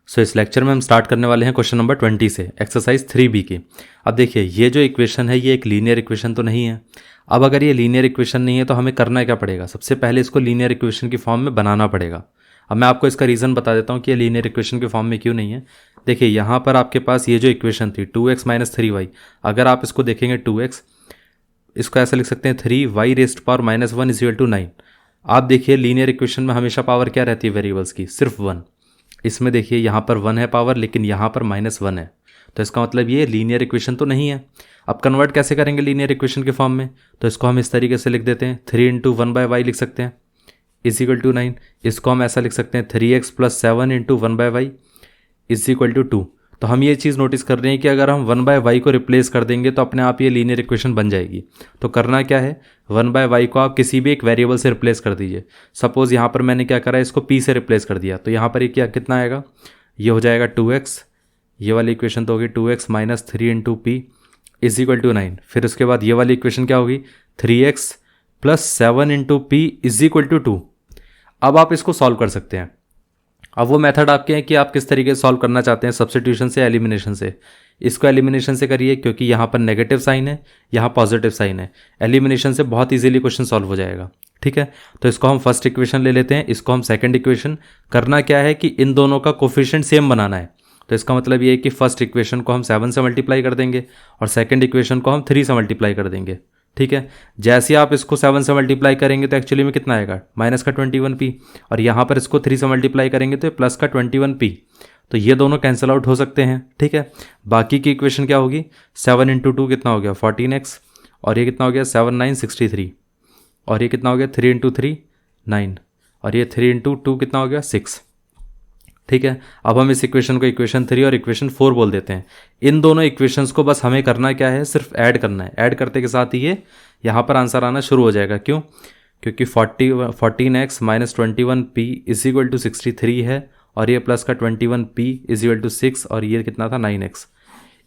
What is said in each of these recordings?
सो इस लेक्चर में हम स्टार्ट करने वाले हैं क्वेश्चन नंबर 20 से, एक्सरसाइज 3B की। अब देखिए ये जो इक्वेशन है ये एक लीनियर इक्वेशन तो नहीं है। अब अगर ये लीनियर इक्वेशन नहीं है तो हमें करना क्या पड़ेगा, सबसे पहले इसको लीनियर इक्वेशन की फॉर्म में बनाना पड़ेगा। अब मैं आपको इसका रीज़न बता देता हूँ कि ये लीनियर इक्वेशन की फॉर्म में क्यों नहीं है। देखिए यहाँ पर आपके पास ये जो इक्वेशन थी 2x - 3y, अगर आप इसको देखेंगे 2x, इसको ऐसा लिख सकते हैं 3y रेस्ट पावर -1 = 9। आप देखिए लीनियर इक्वेशन में हमेशा पावर क्या रहती है वेरिएबल्स की, सिर्फ 1। इसमें देखिए यहाँ पर 1 है पावर, लेकिन यहाँ पर -1 है, तो इसका मतलब ये लीनियर इक्वेशन तो नहीं है। अब कन्वर्ट कैसे करेंगे लीनियर इक्वेशन के फॉर्म में, तो इसको हम इस तरीके से लिख देते हैं 3 × 1/y लिख सकते हैं = 9। इसको हम ऐसा लिख सकते हैं 3x + 7 × 1/y = 2। तो हम ये चीज़ नोटिस कर रहे हैं कि अगर हम 1/y को रिप्लेस कर देंगे तो अपने आप ये लीनियर इक्वेशन बन जाएगी। तो करना क्या है, 1/y को आप किसी भी एक वेरिएबल से रिप्लेस कर दीजिए। सपोज़ यहाँ पर मैंने क्या करा, इसको p से रिप्लेस कर दिया, तो यहाँ पर ये कितना आएगा, ये हो जाएगा 2x। ये वाली इक्वेशन तो होगी 2x - 3 × p = 9। फिर उसके बाद ये वाली इक्वेशन क्या होगी, 3x + 7 × p = 2। अब आप इसको सॉल्व कर सकते हैं। अब वो मेथड आपके हैं कि आप किस तरीके से सॉल्व करना चाहते हैं, सब्स्टिट्यूशन से, एलिमिनेशन से। इसको एलिमिनेशन से करिए क्योंकि यहाँ पर नेगेटिव साइन है, यहाँ पॉजिटिव साइन है। एलिमिनेशन से बहुत इजीली क्वेश्चन सॉल्व हो जाएगा, ठीक है। तो इसको हम फर्स्ट इक्वेशन ले लेते हैं, इसको हम सेकंड इक्वेशन। करना क्या है कि इन दोनों का कोफिशिएंट सेम बनाना है। तो इसका मतलब ये है कि फर्स्ट इक्वेशन को हम 7 से मल्टीप्लाई कर देंगे और सेकेंड इक्वेशन को हम 3 से मल्टीप्लाई कर देंगे, ठीक है। जैसे ही आप इसको 7 से मल्टीप्लाई करेंगे तो एक्चुअली में कितना आएगा, -21p, और यहाँ पर इसको 3 से मल्टीप्लाई करेंगे तो +21p। तो ये दोनों कैंसिल आउट हो सकते हैं, ठीक है। बाकी की इक्वेशन क्या होगी, 7 × 2 कितना हो गया 14x, और ये कितना हो गया 7 × 9 63, और ये कितना हो गया 3 × 3 9, और ये 3 × 2 कितना हो गया 6, ठीक है। अब हम इस इक्वेशन को इक्वेशन 3 और इक्वेशन 4 बोल देते हैं। इन दोनों इक्वेशंस को बस हमें करना क्या है, सिर्फ ऐड करना है। ऐड करते के साथ ही ये यहाँ पर आंसर आना शुरू हो जाएगा। क्यों, क्योंकि 14x - 21p = 63 है, और ये प्लस का 21p = 6, और ये कितना था 9x।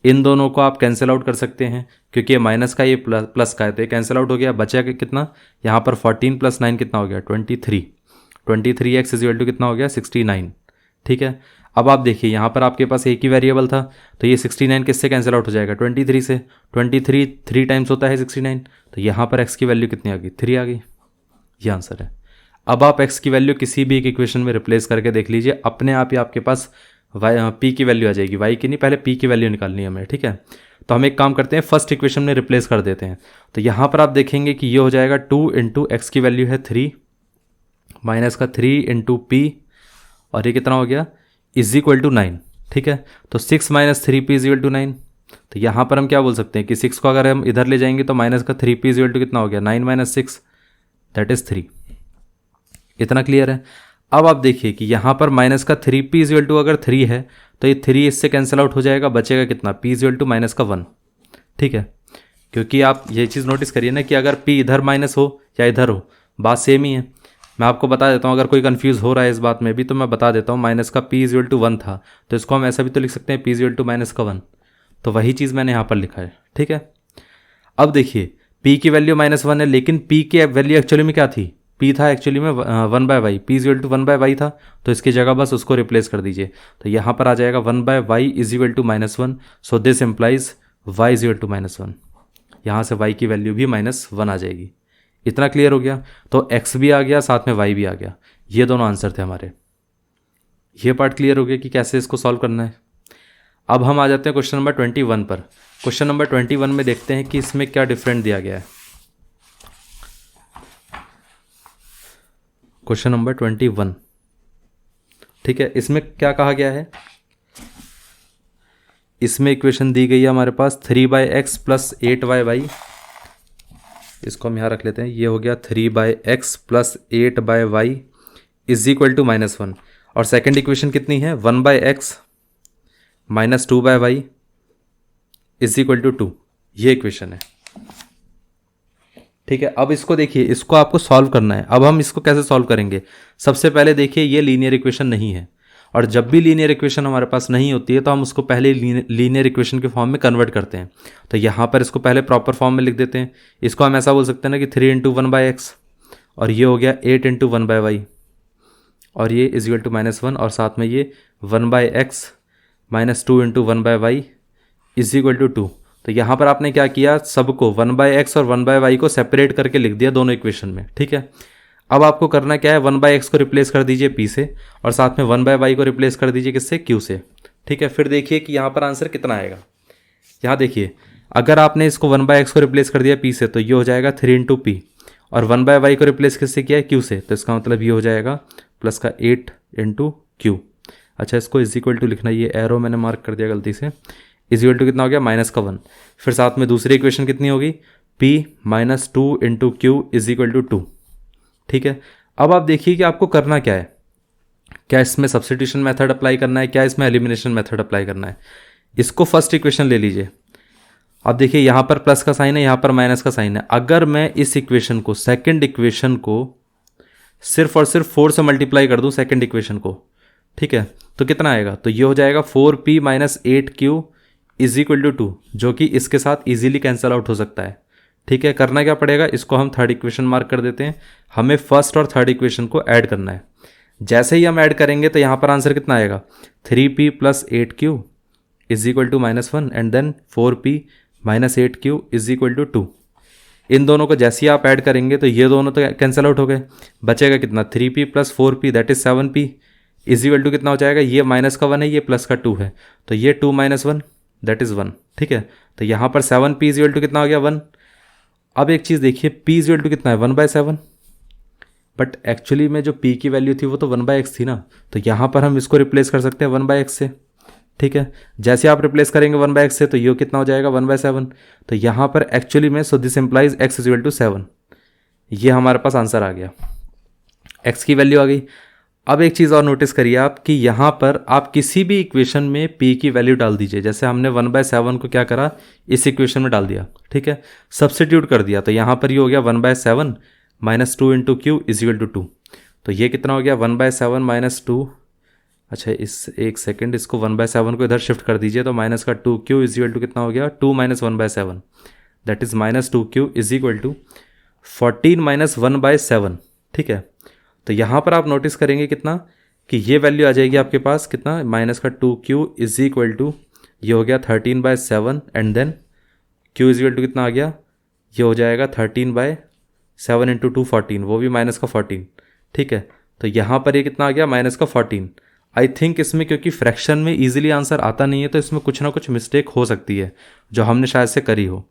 इन दोनों को आप कैंसिल आउट कर सकते हैं क्योंकि ये माइनस का, ये प्लस का है, तो ये कैंसिल आउट हो गया। बचा कितना, यहाँ पर 14 + 9 कितना हो गया 23, 23x = कितना हो गया 69, ठीक है। अब आप देखिए यहाँ पर आपके पास एक ही वेरिएबल था, तो ये 69 किससे कैंसिल आउट हो जाएगा 23 से। 23 3 टाइम्स होता है 69, तो यहाँ पर x की वैल्यू कितनी आ गई 3 आ गई, ये आंसर है। अब आप x की वैल्यू किसी भी एक इक्वेशन में रिप्लेस करके देख लीजिए, अपने आप ही आपके पास p की वैल्यू आ जाएगी, y की नहीं, पहले p की वैल्यू निकालनी है हमें, ठीक है। तो हम एक काम करते हैं, फर्स्ट इक्वेशन में रिप्लेस कर देते हैं। तो यहाँ पर आप देखेंगे कि ये हो जाएगा 2 × x की वैल्यू है 3 माइनस का 3 × p, और ये कितना हो गया = 9, ठीक है। तो 6 - 3p = 9। तो यहाँ पर हम क्या बोल सकते हैं कि 6 को अगर हम इधर ले जाएंगे तो माइनस का 3p = कितना हो गया 9 - 6 दैट इज़ 3। इतना क्लियर है। अब आप देखिए कि यहाँ पर माइनस का 3p = अगर 3 है तो ये 3 इससे कैंसिल आउट हो जाएगा, बचेगा कितना p = -1, ठीक है। क्योंकि आप ये चीज़ नोटिस करिए ना कि अगर p इधर माइनस हो या इधर हो, बात सेम ही है। मैं आपको बता देता हूँ, अगर कोई कंफ्यूज हो रहा है इस बात में भी तो मैं बता देता हूँ। माइनस का p = 1 था, तो इसको हम ऐसा भी तो लिख सकते हैं p = -1, तो वही चीज़ मैंने यहाँ पर लिखा है, ठीक है। अब देखिए p की वैल्यू -1 है, लेकिन p की वैल्यू एक्चुअली में क्या थी, p था एक्चुअली में 1/y, p = 1/y था, तो इसकी जगह बस उसको रिप्लेस कर दीजिए। तो यहाँ पर आ जाएगा 1/y = -1, so this implies y = -1। यहाँ से y की वैल्यू भी -1 आ जाएगी। इतना क्लियर हो गया। तो x भी आ गया, साथ में y भी आ गया। ये दोनों आंसर थे हमारे। ये पार्ट क्लियर हो गया कि कैसे इसको सॉल्व करना है। अब हम आ जाते हैं क्वेश्चन नंबर 21 पर। क्वेश्चन नंबर 21 में देखते हैं कि इसमें क्या डिफरेंट दिया गया है। क्वेश्चन नंबर 21, ठीक है। इसमें क्या कहा गया है, इसमें इक्वेशन दी गई है हमारे पास 3/x + 8y, इसको हम यहाँ रख लेते हैं। ये हो गया 3/x + 8y = -1, और सेकंड इक्वेशन कितनी है 1/x - 2y = 2। ये इक्वेशन है, ठीक है। अब इसको देखिए, इसको आपको सॉल्व करना है। अब हम इसको कैसे सॉल्व करेंगे, सबसे पहले देखिए ये लीनियर इक्वेशन नहीं है, और जब भी लीनियर इक्वेशन हमारे पास नहीं होती है तो हम उसको पहले लीनियर इक्वेशन के फॉर्म में कन्वर्ट करते हैं। तो यहाँ पर इसको पहले प्रॉपर फॉर्म में लिख देते हैं। इसको हम ऐसा बोल सकते हैं ना कि 3 × 1/x, और ये हो गया 8 × 1/y, और ये = -1, और साथ में ये 1/x minus 2 into 1/y is equal to 2। तो यहाँ पर आपने क्या किया, सबको 1/x और 1/y को सेपरेट करके लिख दिया दोनों इक्वेशन में, ठीक है। अब आपको करना क्या है, 1/x को रिप्लेस कर दीजिए p से और साथ में 1/y को रिप्लेस कर दीजिए किससे, q से, ठीक है। फिर देखिए कि यहाँ पर आंसर कितना आएगा। यहाँ देखिए अगर आपने इसको 1/x को रिप्लेस कर दिया p से तो ये हो जाएगा 3 इंटू p, और 1/y को रिप्लेस किससे किया है, q से, तो इसका मतलब ये हो जाएगा प्लस का 8 इंटू q। अच्छा, इसको इज इक्वल टू लिखना, ये एरो मैंने मार्क कर दिया गलती से। इज इक्वल टू कितना हो गया, माइनस का 1। फिर साथ में दूसरी इक्वेशन कितनी होगी, p minus 2 into q is equal to 2, ठीक है। अब आप देखिए कि आपको करना क्या है, क्या इसमें सब्स्टिट्यूशन मेथड अप्लाई करना है, क्या इसमें एलिमिनेशन मेथड अप्लाई करना है। इसको फर्स्ट इक्वेशन ले लीजिए। अब देखिए यहाँ पर प्लस का साइन है, यहाँ पर माइनस का साइन है। अगर मैं इस इक्वेशन को, सेकंड इक्वेशन को सिर्फ और सिर्फ 4 से मल्टीप्लाई कर दूँ सेकंड इक्वेशन को, ठीक है, तो कितना आएगा, तो ये हो जाएगा 4p minus 8q is equal to 2, जो कि इसके साथ इजीली कैंसिल आउट हो सकता है, ठीक है। करना क्या पड़ेगा, इसको हम थर्ड इक्वेशन मार्क कर देते हैं। हमें फर्स्ट और थर्ड इक्वेशन को ऐड करना है। जैसे ही हम ऐड करेंगे तो यहाँ पर आंसर कितना आएगा, 3p plus 8q is equal to -1 and then 4p minus 8q is equal to 2। इन दोनों को जैसे ही आप ऐड करेंगे तो ये दोनों तो कैंसिल आउट हो गए, बचेगा कितना, 3p plus 4p that is 7p is equal to कितना हो जाएगा, ये माइनस का 1 है, ये प्लस का 2 है, तो ये 2 माइनस 1 दैट इज़ 1, ठीक है। तो यहाँ पर 7p इज इक्वल टू कितना हो गया, 1। अब एक चीज़ देखिए, p इज इक्वल टू कितना है, 1/7, बट एक्चुअली में जो p की वैल्यू थी वो तो 1/x थी ना, तो यहाँ पर हम इसको रिप्लेस कर सकते हैं 1/x से, ठीक है। जैसे आप रिप्लेस करेंगे 1/x से तो ये कितना हो जाएगा, 1/7। तो यहाँ पर एक्चुअली में so this implies x is equal to 7। ये हमारे पास आंसर आ गया, x की वैल्यू आ गई। अब एक चीज़ और नोटिस करिए आप कि यहाँ पर आप किसी भी इक्वेशन में p की वैल्यू डाल दीजिए। जैसे हमने 1/7 को क्या करा, इस इक्वेशन में डाल दिया, ठीक है, सब्स्टिट्यूट कर दिया, तो यहाँ पर ये हो गया 1/7 minus 2 into q is equal to 2। तो ये कितना हो गया, 1/7 माइनस 2। अच्छा, इस एक सेकेंड, इसको 1/7 को इधर शिफ्ट कर दीजिए, तो माइनस का 2q इज इक्वल टू कितना हो गया, 2 minus 1/7 that is minus 2q is equal to 14 minus 1/7, ठीक है। तो यहाँ पर आप नोटिस करेंगे कितना कि ये वैल्यू आ जाएगी आपके पास कितना, माइनस का 2q इज इक्वल टू ये हो गया 13/7 and then q is equal to कितना आ गया, ये हो जाएगा 13/7 इंटू 2 14, वो भी माइनस का 14, ठीक है। तो यहाँ पर ये कितना आ गया, माइनस का 14। आई थिंक इसमें क्योंकि फ्रैक्शन में ईजिली आंसर आता नहीं है तो इसमें कुछ ना कुछ मिस्टेक हो सकती है जो हमने शायद से करी हो।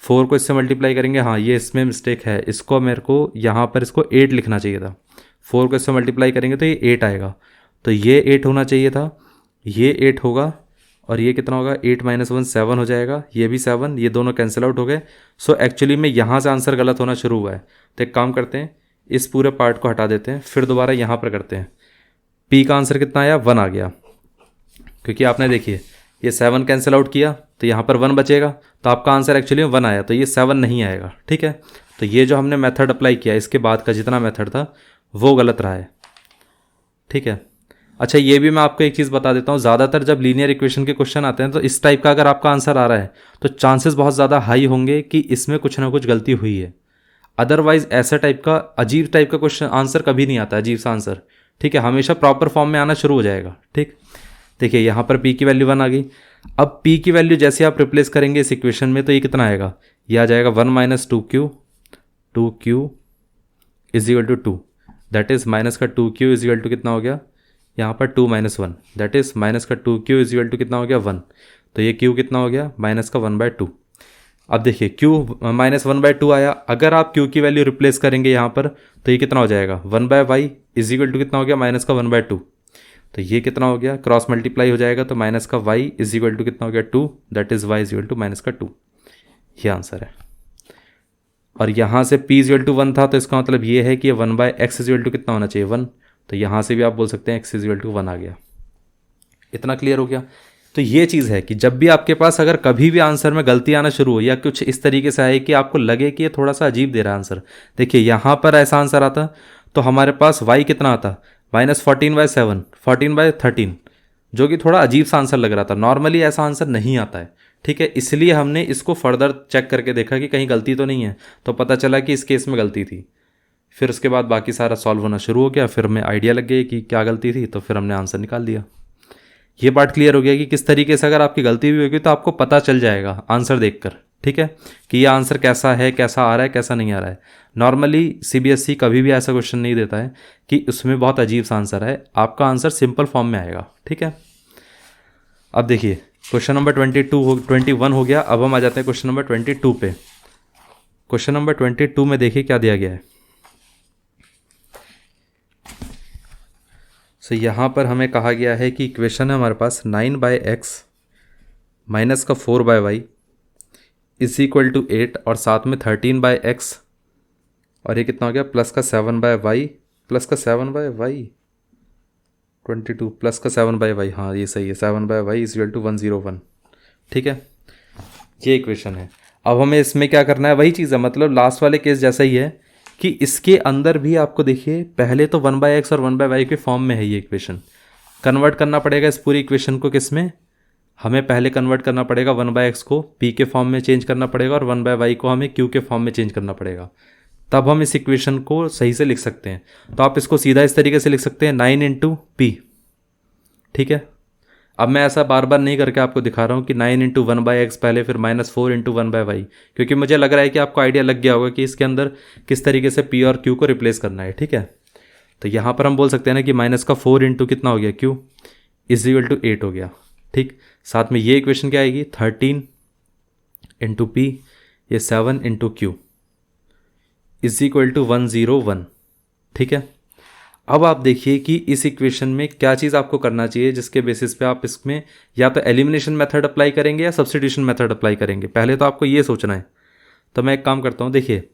4 को इससे मल्टीप्लाई करेंगे, हाँ ये इसमें मिस्टेक है, इसको मेरे को यहाँ पर इसको 8 लिखना चाहिए था। 4 को इससे मल्टीप्लाई करेंगे तो ये 8 आएगा, तो ये 8 होना चाहिए था, ये 8 होगा, और ये कितना होगा, 8 माइनस 1 7 हो जाएगा, ये भी 7, ये दोनों कैंसिल आउट हो गए। सो एक्चुअली में यहाँ से आंसर गलत होना शुरू हुआ है। तो एक काम करते हैं, इस पूरे पार्ट को हटा देते हैं, फिर दोबारा यहाँ पर करते हैं। p का आंसर कितना आया, 1 आ गया, क्योंकि आपने देखिए ये 7 कैंसिल आउट किया तो यहाँ पर 1 बचेगा, तो आपका आंसर एक्चुअली 1 आया, तो ये 7 नहीं आएगा, ठीक है। तो ये जो हमने मेथड अप्लाई किया इसके बाद का जितना मेथड था वो गलत रहा है, ठीक है। अच्छा, ये भी मैं आपको एक चीज़ बता देता हूँ, ज़्यादातर जब लीनियर इक्वेशन के क्वेश्चन आते हैं तो इस टाइप का अगर आपका आंसर आ रहा है तो चांसेस बहुत ज़्यादा हाई होंगे कि इसमें कुछ ना कुछ गलती हुई है। अदरवाइज ऐसा टाइप का अजीब टाइप का क्वेश्चन आंसर कभी नहीं आता, अजीब सा आंसर, ठीक है, हमेशा प्रॉपर फॉर्म में आना शुरू हो जाएगा, ठीक। देखिए यहाँ पर p की वैल्यू 1 आ गई। अब p की वैल्यू जैसे आप रिप्लेस करेंगे इस इक्वेशन में तो ये कितना आएगा, ये आ जाएगा 1 minus 2q is equal to 2 that is minus का 2q इज इक्वल टू कितना हो गया, यहाँ पर 2 माइनस 1 दैट इज माइनस का 2q इज इक्वल टू कितना हो गया, 1। तो ये q कितना हो गया, माइनस का 1/2। अब देखिए q माइनस 1/2 आया, अगर आप q की वैल्यू रिप्लेस करेंगे यहाँ पर तो ये कितना हो जाएगा, 1/y इज इक्वल टू कितना हो गया, माइनस का 1/2। तो ये कितना हो गया, क्रॉस मल्टीप्लाई हो जाएगा, तो माइनस का y इज इक्वल टू कितना हो गया, 2 that is y is equal to minus का 2। ये आंसर है। और यहाँ से p इज इक्वल टू 1 था तो इसका मतलब ये है कि ये 1/x इज इक्वल टू कितना होना चाहिए, 1। तो यहाँ से भी आप बोल सकते हैं x इज इक्वल टू 1 आ गया। इतना क्लियर हो गया। तो ये चीज़ है कि जब भी आपके पास अगर कभी भी आंसर में गलती आना शुरू हो या कुछ इस तरीके से आए कि आपको लगे कि ये थोड़ा सा अजीब दे रहा है आंसर, देखिए यहाँ पर ऐसा आंसर आता तो हमारे पास y कितना आता, माइनस 14/7 14/13, जो कि थोड़ा अजीब सा आंसर लग रहा था। नॉर्मली ऐसा आंसर नहीं आता है, ठीक है, इसलिए हमने इसको फर्दर चेक करके देखा कि कहीं गलती तो नहीं है, तो पता चला कि इस केस में गलती थी। फिर उसके बाद बाकी सारा सॉल्व होना शुरू हो गया, फिर हमें आइडिया लग गया कि क्या गलती थी, तो फिर हमने आंसर निकाल दिया। ये पार्ट क्लियर हो गया कि किस तरीके से अगर आपकी गलती भी होगी तो आपको पता चल जाएगा आंसर देखकर, ठीक है, कि ये आंसर कैसा है, कैसा आ रहा है, कैसा नहीं आ रहा है। नॉर्मली सीबीएसई कभी भी ऐसा क्वेश्चन नहीं देता है कि उसमें बहुत अजीब सा आंसर है, आपका आंसर सिंपल फॉर्म में आएगा, ठीक है। अब देखिए क्वेश्चन नंबर 21 हो गया। अब हम आ जाते हैं क्वेश्चन नंबर 22 पे। क्वेश्चन नंबर 22 में देखिए क्या दिया गया है। सो यहाँ पर हमें कहा गया है कि इक्वेशन है हमारे पास 9/x माइनस का 4/y इज इक्वल टू 8 और साथ में 13/x और ये कितना हो गया प्लस का 7/y प्लस का 7/y 22 प्लस का 7/y, हाँ ये सही है, 7/y इज इक्वल टू 101, ठीक है। ये इक्वेशन है। अब हमें इसमें क्या करना है, वही चीज़ है, मतलब लास्ट वाले केस जैसा ही है कि इसके अंदर भी आपको देखिए पहले तो 1/x और 1/y के फॉर्म में है ये इक्वेशन। कन्वर्ट करना पड़ेगा इस पूरी इक्वेशन को किस में, हमें पहले कन्वर्ट करना पड़ेगा 1/x को p के फॉर्म में चेंज करना पड़ेगा और 1/y को हमें q के फॉर्म में चेंज करना पड़ेगा, तब हम इस इक्वेशन को सही से लिख सकते हैं। तो आप इसको सीधा इस तरीके से लिख सकते हैं 9 × p, ठीक है। अब मैं ऐसा बार बार नहीं करके आपको दिखा रहा हूँ कि 9 × 1/x पहले फिर -4 × 1/y, क्योंकि मुझे लग रहा है कि आपको आइडिया लग गया होगा कि इसके अंदर किस तरीके से p और q को रिप्लेस करना है, ठीक है। तो यहाँ पर हम बोल सकते हैं ना कि -4 × कितना हो गया q इज इक्वल टू 8 हो गया, ठीक। साथ में ये इक्वेशन क्या आएगी 13 × p, ये 7 × q इज इक्वल टू 101, ठीक है। अब आप देखिए कि इस इक्वेशन में क्या चीज़ आपको करना चाहिए जिसके बेसिस पे आप इसमें या तो एलिमिनेशन मेथड अप्लाई करेंगे या सब्स्टिट्यूशन मेथड अप्लाई करेंगे। पहले तो आपको ये सोचना है। तो मैं एक काम करता हूँ, देखिए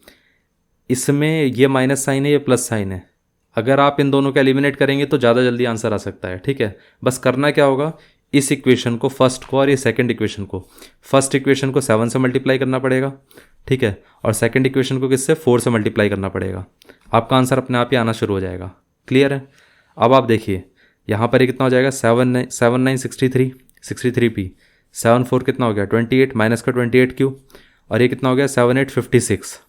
इसमें ये माइनस साइन है, ये प्लस साइन है, अगर आप इन दोनों को एलिमिनेट करेंगे तो ज़्यादा जल्दी आंसर आ सकता है, ठीक है। बस करना क्या होगा, इस इक्वेशन को फर्स्ट को और ये सेकंड इक्वेशन को, फर्स्ट इक्वेशन को 7 से मल्टीप्लाई करना पड़ेगा, ठीक है, और सेकंड इक्वेशन को किससे 4 से मल्टीप्लाई करना पड़ेगा। आपका आंसर अपने आप ही आना शुरू हो जाएगा, क्लियर है। अब आप देखिए यहाँ पर ये कितना हो जाएगा 7 9 63 p, 7 4 कितना हो गया 28 माइनस का 28 q और ये कितना हो गया 7 8 56,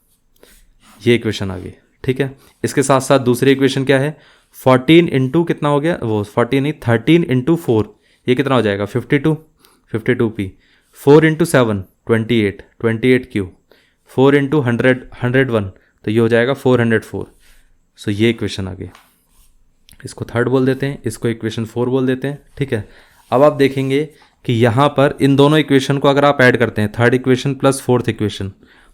ये इक्वेशन आ गई, ठीक है। इसके साथ साथ दूसरी इक्वेशन क्या है 14 × कितना हो गया, वो 14 नहीं 13 × 4, ये कितना हो जाएगा 52 p, 4 × 7 28 q, 4 × 101 तो ये हो जाएगा 404। सो ये इक्वेशन आ गई, इसको थर्ड बोल देते हैं, इसको इक्वेशन 4 बोल देते हैं, ठीक है। अब आप देखेंगे कि यहाँ पर इन दोनों इक्वेशन को अगर आप ऐड करते हैं, third equation plus fourth equation,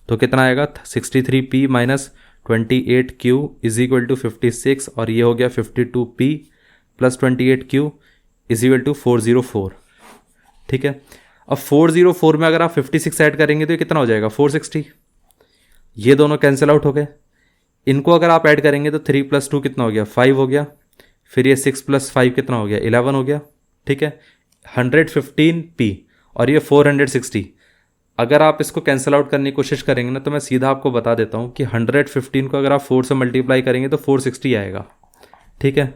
तो कितना आएगा 63p minus 28q is equal to 56 और ये हो गया 52p plus 28q is equal to 404, ठीक है। अब 404 में अगर आप 56 ऐड करेंगे तो ये कितना हो जाएगा 460, ये दोनों कैंसिल आउट हो गए। इनको अगर आप ऐड करेंगे तो 3 + 2 कितना हो गया 5 हो गया, फिर ये 6 + 5 कितना हो गया 11 हो गया, ठीक है। 115p और ये 460, अगर आप इसको कैंसिल आउट करने की कोशिश करेंगे ना तो मैं सीधा आपको बता देता हूँ कि 115 को अगर आप 4 से मल्टीप्लाई करेंगे तो 460 आएगा, ठीक है।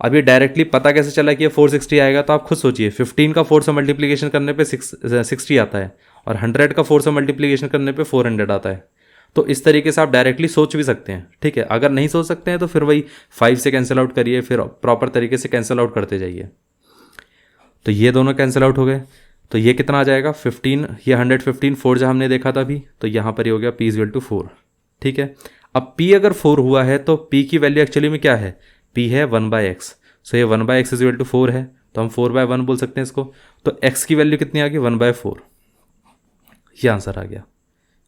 अब ये डायरेक्टली पता कैसे चला कि ये 460 आएगा, तो आप खुद सोचिए 15 का 4 से मल्टीप्लिकेशन करने पे 60 आता है और 100 का 4 से मल्टीप्लिकेशन करने पे 400 आता है। तो इस तरीके से आप डायरेक्टली सोच भी सकते हैं, ठीक है। अगर नहीं सोच सकते हैं तो फिर वही 5 से कैंसिल आउट करिए, फिर प्रॉपर तरीके से कैंसिल आउट करते जाइए। तो ये दोनों कैंसिल आउट हो गए, तो ये कितना आ जाएगा 15, ये 115 4 जहाँ हमने देखा था अभी, तो यहाँ पर ये हो गया p इज इक्वल टू 4, ठीक है। अब p अगर 4 हुआ है तो p की वैल्यू एक्चुअली में क्या है, p है 1/x, सो ये 1/x इज इक्वल टू 4 है, तो हम 4/1 बोल सकते हैं इसको। तो x की वैल्यू कितनी आ गई 1/4, ये आंसर आ गया।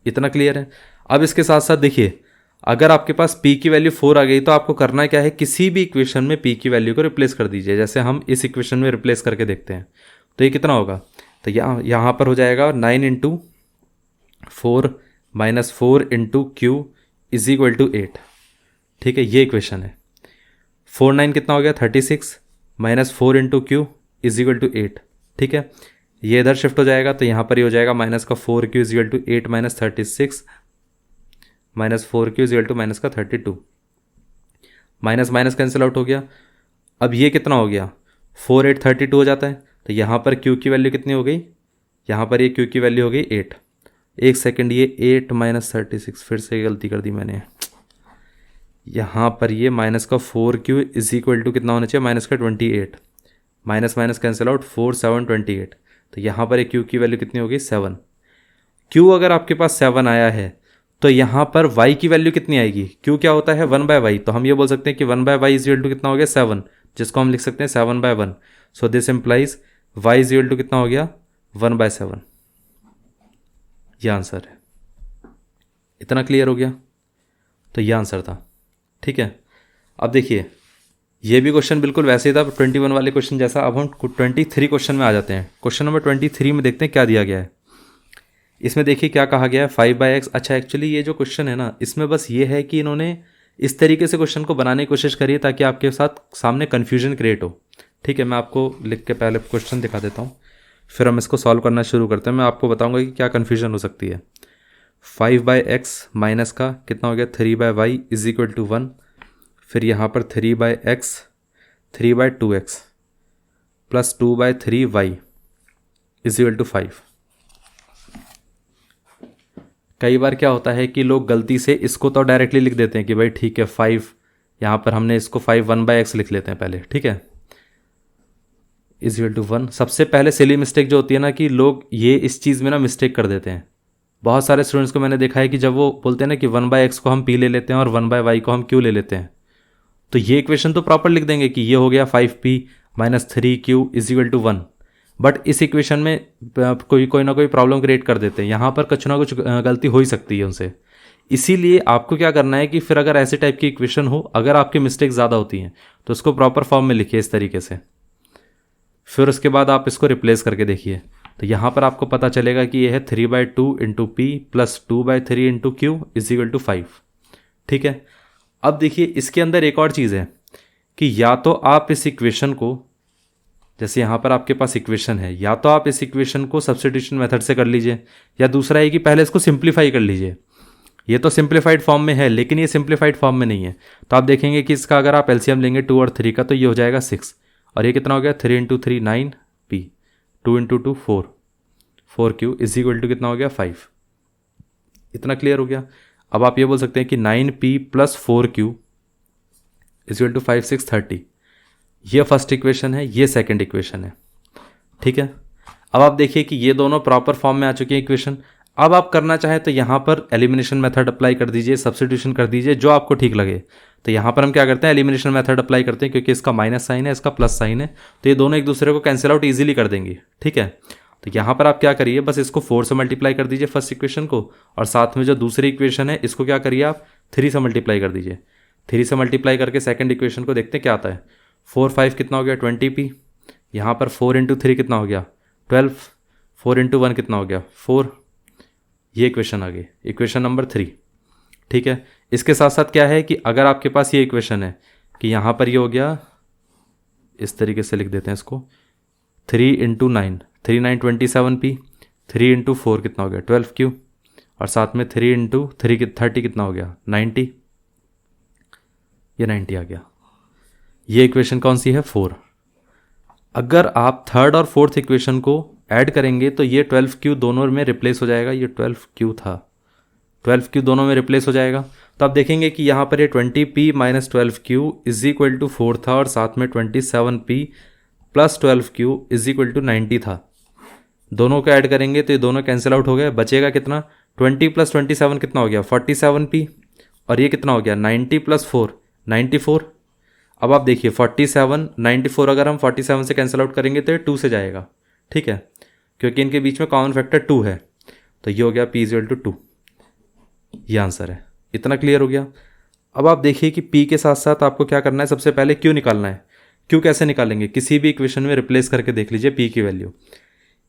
इतना क्लियर है। अब इसके साथ साथ देखिए अगर आपके पास p की वैल्यू 4 आ गई तो आपको करना क्या है, किसी भी इक्वेशन में p की वैल्यू को रिप्लेस कर दीजिए। जैसे हम इस इक्वेशन में रिप्लेस करके देखते हैं तो ये कितना होगा, तो यहाँ पर हो जाएगा 9 × 4 minus 4 × q is equal to 8, ठीक है। ये इक्वेशन है। 4 9 कितना हो गया 36 minus 4 × q is equal to 8, ठीक है। ये इधर शिफ्ट हो जाएगा तो यहाँ पर ये हो जाएगा माइनस का 4q is equal to 8 minus 36 minus 4q is equal to minus का 32, माइनस माइनस कैंसिल आउट हो गया। अब ये कितना हो गया 4 8 32 हो जाता है, तो यहाँ पर q की वैल्यू कितनी हो गई, यहाँ पर ये q की वैल्यू हो गई 8। एक सेकंड, ये 8 माइनस 36, फिर से गलती कर दी मैंने, यहाँ पर ये माइनस का 4q इज इक्वल टू कितना होना चाहिए माइनस का 28, माइनस माइनस कैंसिल आउट, 4 7 28। तो यहाँ पर एक क्यू की वैल्यू कितनी होगी 7। क्यू अगर आपके पास 7 आया है तो यहाँ पर y की वैल्यू कितनी आएगी, क्यू क्या होता है 1/y, तो हम ये बोल सकते हैं कि 1/y इज इक्वल टू कितना हो गया 7, जिसको हम लिख सकते हैं 7/1। So this implies y is equal to कितना हो गया 1/7। ये आंसर है। इतना क्लियर हो गया? तो ये आंसर था। ठीक है, अब देखिए ये भी क्वेश्चन बिल्कुल वैसे ही था 21 वाले क्वेश्चन जैसा। अब हम 23 क्वेश्चन में आ जाते हैं। क्वेश्चन नंबर 23 में देखते हैं क्या दिया गया है। इसमें देखिए क्या कहा गया है 5/x। अच्छा, एक्चुअली ये जो क्वेश्चन है ना, इसमें बस ये है कि इन्होंने इस तरीके से क्वेश्चन को बनाने की कोशिश करी है ताकि आपके साथ सामने कन्फ्यूजन क्रिएट हो। ठीक है, मैं आपको लिख के पहले क्वेश्चन दिखा देता हूँ, फिर हम इसको सॉल्व करना शुरू करते हैं। मैं आपको बताऊँगा कि क्या कन्फ्यूजन हो सकती है। 5/x माइनस का कितना हो गया 3/y इज इक्वल टू 1। फिर यहाँ पर 3/x 3/2x plus 2/3y is equal to 5। कई बार क्या होता है कि लोग गलती से इसको तो डायरेक्टली लिख देते हैं कि भाई ठीक है 5, यहाँ पर हमने इसको 5 1/x लिख लेते हैं पहले। ठीक है, इज इक्वल टू 1। सबसे पहले सिली मिस्टेक जो होती है ना कि लोग ये इस चीज़ में ना मिस्टेक कर देते हैं। बहुत सारे स्टूडेंट्स को मैंने देखा है कि जब वो बोलते हैं ना कि 1/x को हम p ले लेते हैं और 1/y को हम q ले लेते हैं, तो ये इक्वेशन तो प्रॉपर लिख देंगे कि ये हो गया 5p minus 3q is equal to 1। But इस इक्वेशन में कोई ना कोई प्रॉब्लम क्रिएट कर देते हैं। यहाँ पर कुछ ना कुछ गलती हो ही सकती है उनसे। इसीलिए आपको क्या करना है कि फिर अगर ऐसे टाइप की इक्वेशन हो, अगर आपकी मिस्टेक ज़्यादा होती हैं तो उसको प्रॉपर फॉर्म में लिखिए इस तरीके से। फिर उसके बाद आप इसको रिप्लेस करके देखिए, तो यहाँ पर आपको पता चलेगा कि ये है 3/2 into p plus 2/3 into q is equal to 5। ठीक है, अब देखिए इसके अंदर एक और चीज़ है कि या तो आप इस इक्वेशन को, जैसे यहाँ पर आपके पास इक्वेशन है, या तो आप इस इक्वेशन को सब्स्टिट्यूशन मेथड से कर लीजिए, या दूसरा है कि पहले इसको सिंप्लीफाई कर लीजिए। ये तो सिंप्लीफाइड फॉर्म में है लेकिन ये सिंप्लीफाइड फॉर्म में नहीं है। तो आप देखेंगे कि इसका अगर आप एलसीएम लेंगे 2 और 3 का तो ये हो जाएगा 6, और ये कितना हो गया 3 into 3 9 p, 2 into 2 4 4q is equal to कितना हो गया 5। इतना क्लियर हो गया? अब आप ये बोल सकते हैं कि 9p plus 4q is equal to 5 6 30। ये फर्स्ट इक्वेशन है, ये सेकंड इक्वेशन है। ठीक है, अब आप देखिए कि ये दोनों प्रॉपर फॉर्म में आ चुकी है इक्वेशन। अब आप करना चाहें तो यहाँ पर एलिमिनेशन मेथड अप्लाई कर दीजिए, सब्स्टिट्यूशन कर दीजिए, जो आपको ठीक लगे। तो यहाँ पर हम क्या करते हैं, एलिमिनेशन मेथड अप्लाई करते हैं, क्योंकि इसका माइनस साइन है, इसका प्लस साइन है, तो ये दोनों एक दूसरे को कैंसिल आउट ईजिली कर देंगे। ठीक है, तो यहाँ पर आप क्या करिए, बस इसको 4 से मल्टीप्लाई कर दीजिए फर्स्ट इक्वेशन को, और साथ में जो दूसरी इक्वेशन है इसको क्या करिए आप 3 से मल्टीप्लाई कर दीजिए। 3 से मल्टीप्लाई करके सेकंड इक्वेशन को देखते हैं क्या आता है। 4 5 कितना हो गया 20p, यहाँ पर 4 इंटू 3 कितना हो गया 12, 4 इंटू 1 कितना हो गया 4। ये इक्वेशन आ गई, इक्वेशन नंबर 3। ठीक है, इसके साथ साथ क्या है कि अगर आपके पास ये इक्वेशन है कि यहाँ पर ये हो गया, इस तरीके से लिख देते हैं इसको, 3 इंटू 9 3 9 27p, 3 इंटू 4 कितना हो गया 12q, और साथ में 3 इंटू 3 30 कितना हो गया 90। ये 90 आ गया। ये इक्वेशन कौन सी है 4। अगर आप थर्ड और फोर्थ इक्वेशन को ऐड करेंगे तो ये 12q दोनों में रिप्लेस हो जाएगा। ये 12q था, 12q दोनों में रिप्लेस हो जाएगा। तो आप देखेंगे कि यहाँ पर ये 20p minus 12q is equal to 4 था, और साथ में 27p plus 12q is equal to 90 था। दोनों को ऐड करेंगे तो ये दोनों कैंसिल आउट हो गए, बचेगा कितना 20 प्लस 27 कितना हो गया 47p, और ये कितना हो गया 90 प्लस 4 94। अब आप देखिए 47 94, अगर हम 47 से कैंसिल आउट करेंगे तो ये 2 से जाएगा। ठीक है, क्योंकि इनके बीच में कॉमन फैक्टर 2 है, तो ये हो गया p इक्वल टू 2। ये आंसर है। इतना क्लियर हो गया? अब आप देखिए कि p के साथ साथ आपको क्या करना है, सबसे पहले q निकालना है। q कैसे निकालेंगे, किसी भी इक्वेशन में रिप्लेस करके देख लीजिए p की वैल्यू।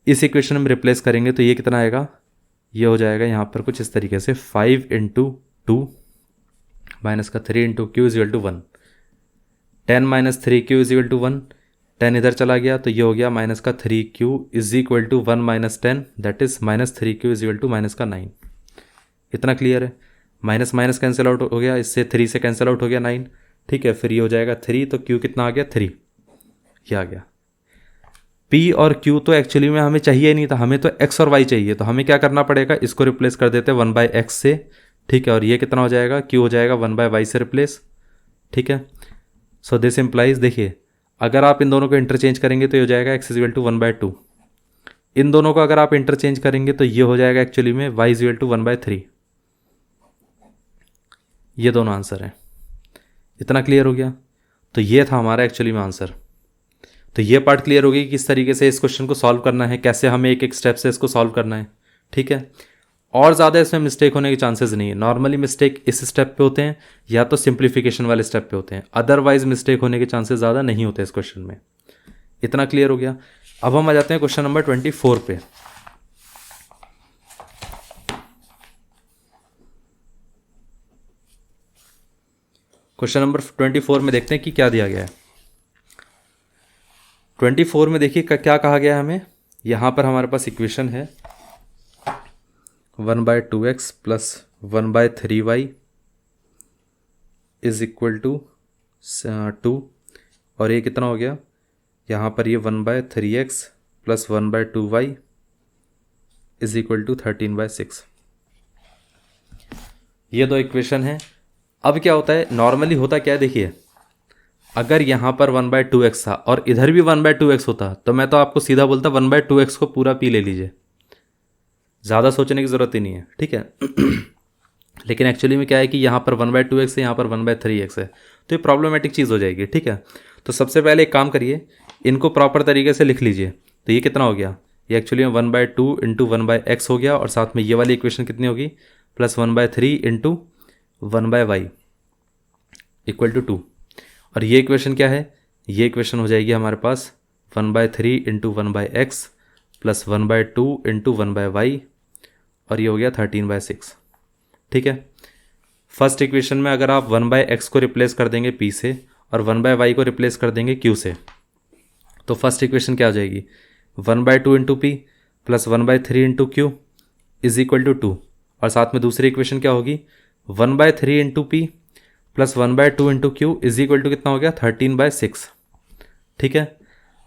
इस इक्वेशन में रिप्लेस करेंगे तो ये कितना आएगा, ये हो जाएगा यहाँ पर कुछ इस तरीके से 5 इंटू 2 माइनस का 3 into q is equal to 1, 10 minus 3q is equal to 1, 10 इधर चला गया तो ये हो गया माइनस का 3q is equal to 1 minus 10, that is minus 3q is equal to minus का 9। इतना क्लियर है? माइनस माइनस कैंसिल आउट हो गया, इससे 3 से कैंसिल आउट हो गया 9। ठीक है, फिर ये हो जाएगा 3, तो q कितना आ गया 3, ये आ गया। p और q तो एक्चुअली में हमें चाहिए ही नहीं था, हमें तो x और y चाहिए। तो हमें क्या करना पड़ेगा, इसको रिप्लेस कर देते हैं 1/x से। ठीक है, और ये कितना हो जाएगा, q हो जाएगा 1/y से रिप्लेस। ठीक है, सो दिस इम्प्लाइज, देखिए अगर आप इन दोनों को इंटरचेंज करेंगे तो ये हो जाएगा x इज इक्वल टू 1/2। इन दोनों को अगर आप इंटरचेंज करेंगे तो ये हो जाएगा एक्चुअली में y इज इक्वल टू 1/3। ये दोनों आंसर हैं। इतना क्लियर हो गया? तो ये था हमारा एक्चुअली में आंसर। तो ये पार्ट क्लियर होगी कि किस तरीके से इस क्वेश्चन को सॉल्व करना है, कैसे हमें एक एक स्टेप से इसको सॉल्व करना है। ठीक है, और ज़्यादा इसमें मिस्टेक होने के चांसेस नहीं है। नॉर्मली मिस्टेक इस स्टेप पे होते हैं या तो सिंप्लीफिकेशन वाले स्टेप पे होते हैं, अदरवाइज मिस्टेक होने के चांसेस ज़्यादा नहीं होते इस क्वेश्चन में। इतना क्लियर हो गया? अब हम आ जाते हैं क्वेश्चन नंबर 24 पे। क्वेश्चन नंबर 24 में देखते हैं कि क्या दिया गया है। 24 में देखिए क्या कहा गया है हमें। यहाँ पर हमारे पास इक्वेशन है 1/2x plus 1/3y is equal to 2, और ये कितना हो गया, यहाँ पर ये 1/3x plus 1/2y is equal to 13/6। ये दो इक्वेशन है। अब क्या होता है, नॉर्मली होता क्या है, देखिए अगर यहाँ पर 1/2x था और इधर भी 1/2x होता तो मैं तो आपको सीधा बोलता 1/2x को पूरा पी ले लीजिए, ज़्यादा सोचने की ज़रूरत ही नहीं है। ठीक है लेकिन एक्चुअली में क्या है कि यहाँ पर 1/2x है, यहाँ पर 1/3x है, तो ये प्रॉब्लमेटिक चीज़ हो जाएगी। ठीक है, तो सबसे पहले एक काम करिए, इनको प्रॉपर तरीके से लिख लीजिए। तो ये कितना हो गया, ये एक्चुअली 1/2 इंटू 1/x हो गया, और साथ में ये वाली इक्वेशन कितनी होगी, plus 1/3 into 1/y equal to 2। और ये इक्वेशन क्या है, ये इक्वेशन हो जाएगी हमारे पास 1/3 into 1/x plus 1/2 into 1/y, और ये हो गया 13/6। ठीक है, फर्स्ट इक्वेशन में अगर आप 1/x को रिप्लेस कर देंगे p से और 1/y को रिप्लेस कर देंगे q से, तो फर्स्ट इक्वेशन क्या हो जाएगी, 1/2 into p plus 1/3 into q is equal to 2, और साथ में दूसरी इक्वेशन क्या होगी, 1/3 into p plus 1/2 into q is equal to कितना हो गया, 13/6। ठीक है,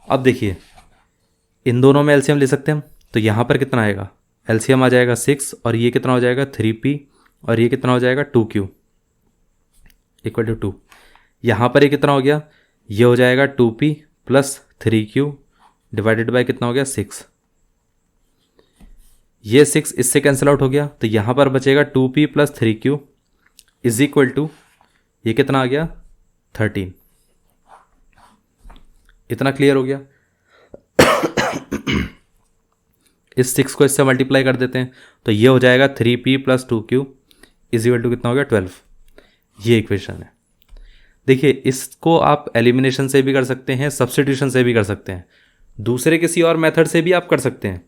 अब देखिए इन दोनों में एलसीएम ले सकते हैं हम, तो यहाँ पर कितना आएगा, एलसीएम आ जाएगा 6, और ये कितना हो जाएगा 3p, और ये कितना हो जाएगा 2q इक्वल टू 2। यहाँ पर ये कितना हो गया, ये हो जाएगा 2p plus 3q divided by कितना हो गया 6। ये 6 इससे कैंसिल आउट हो गया, तो यहाँ पर बचेगा 2p plus 3q is equal to ये कितना आ गया 13। इतना क्लियर हो गया? इस 6 को इससे मल्टीप्लाई कर देते हैं, तो ये हो जाएगा 3p plus 2q is equal to कितना हो गया 12। ये इक्वेशन है। देखिए इसको आप एलिमिनेशन से भी कर सकते हैं, सब्स्टिट्यूशन से भी कर सकते हैं, दूसरे किसी और मेथड से भी आप कर सकते हैं।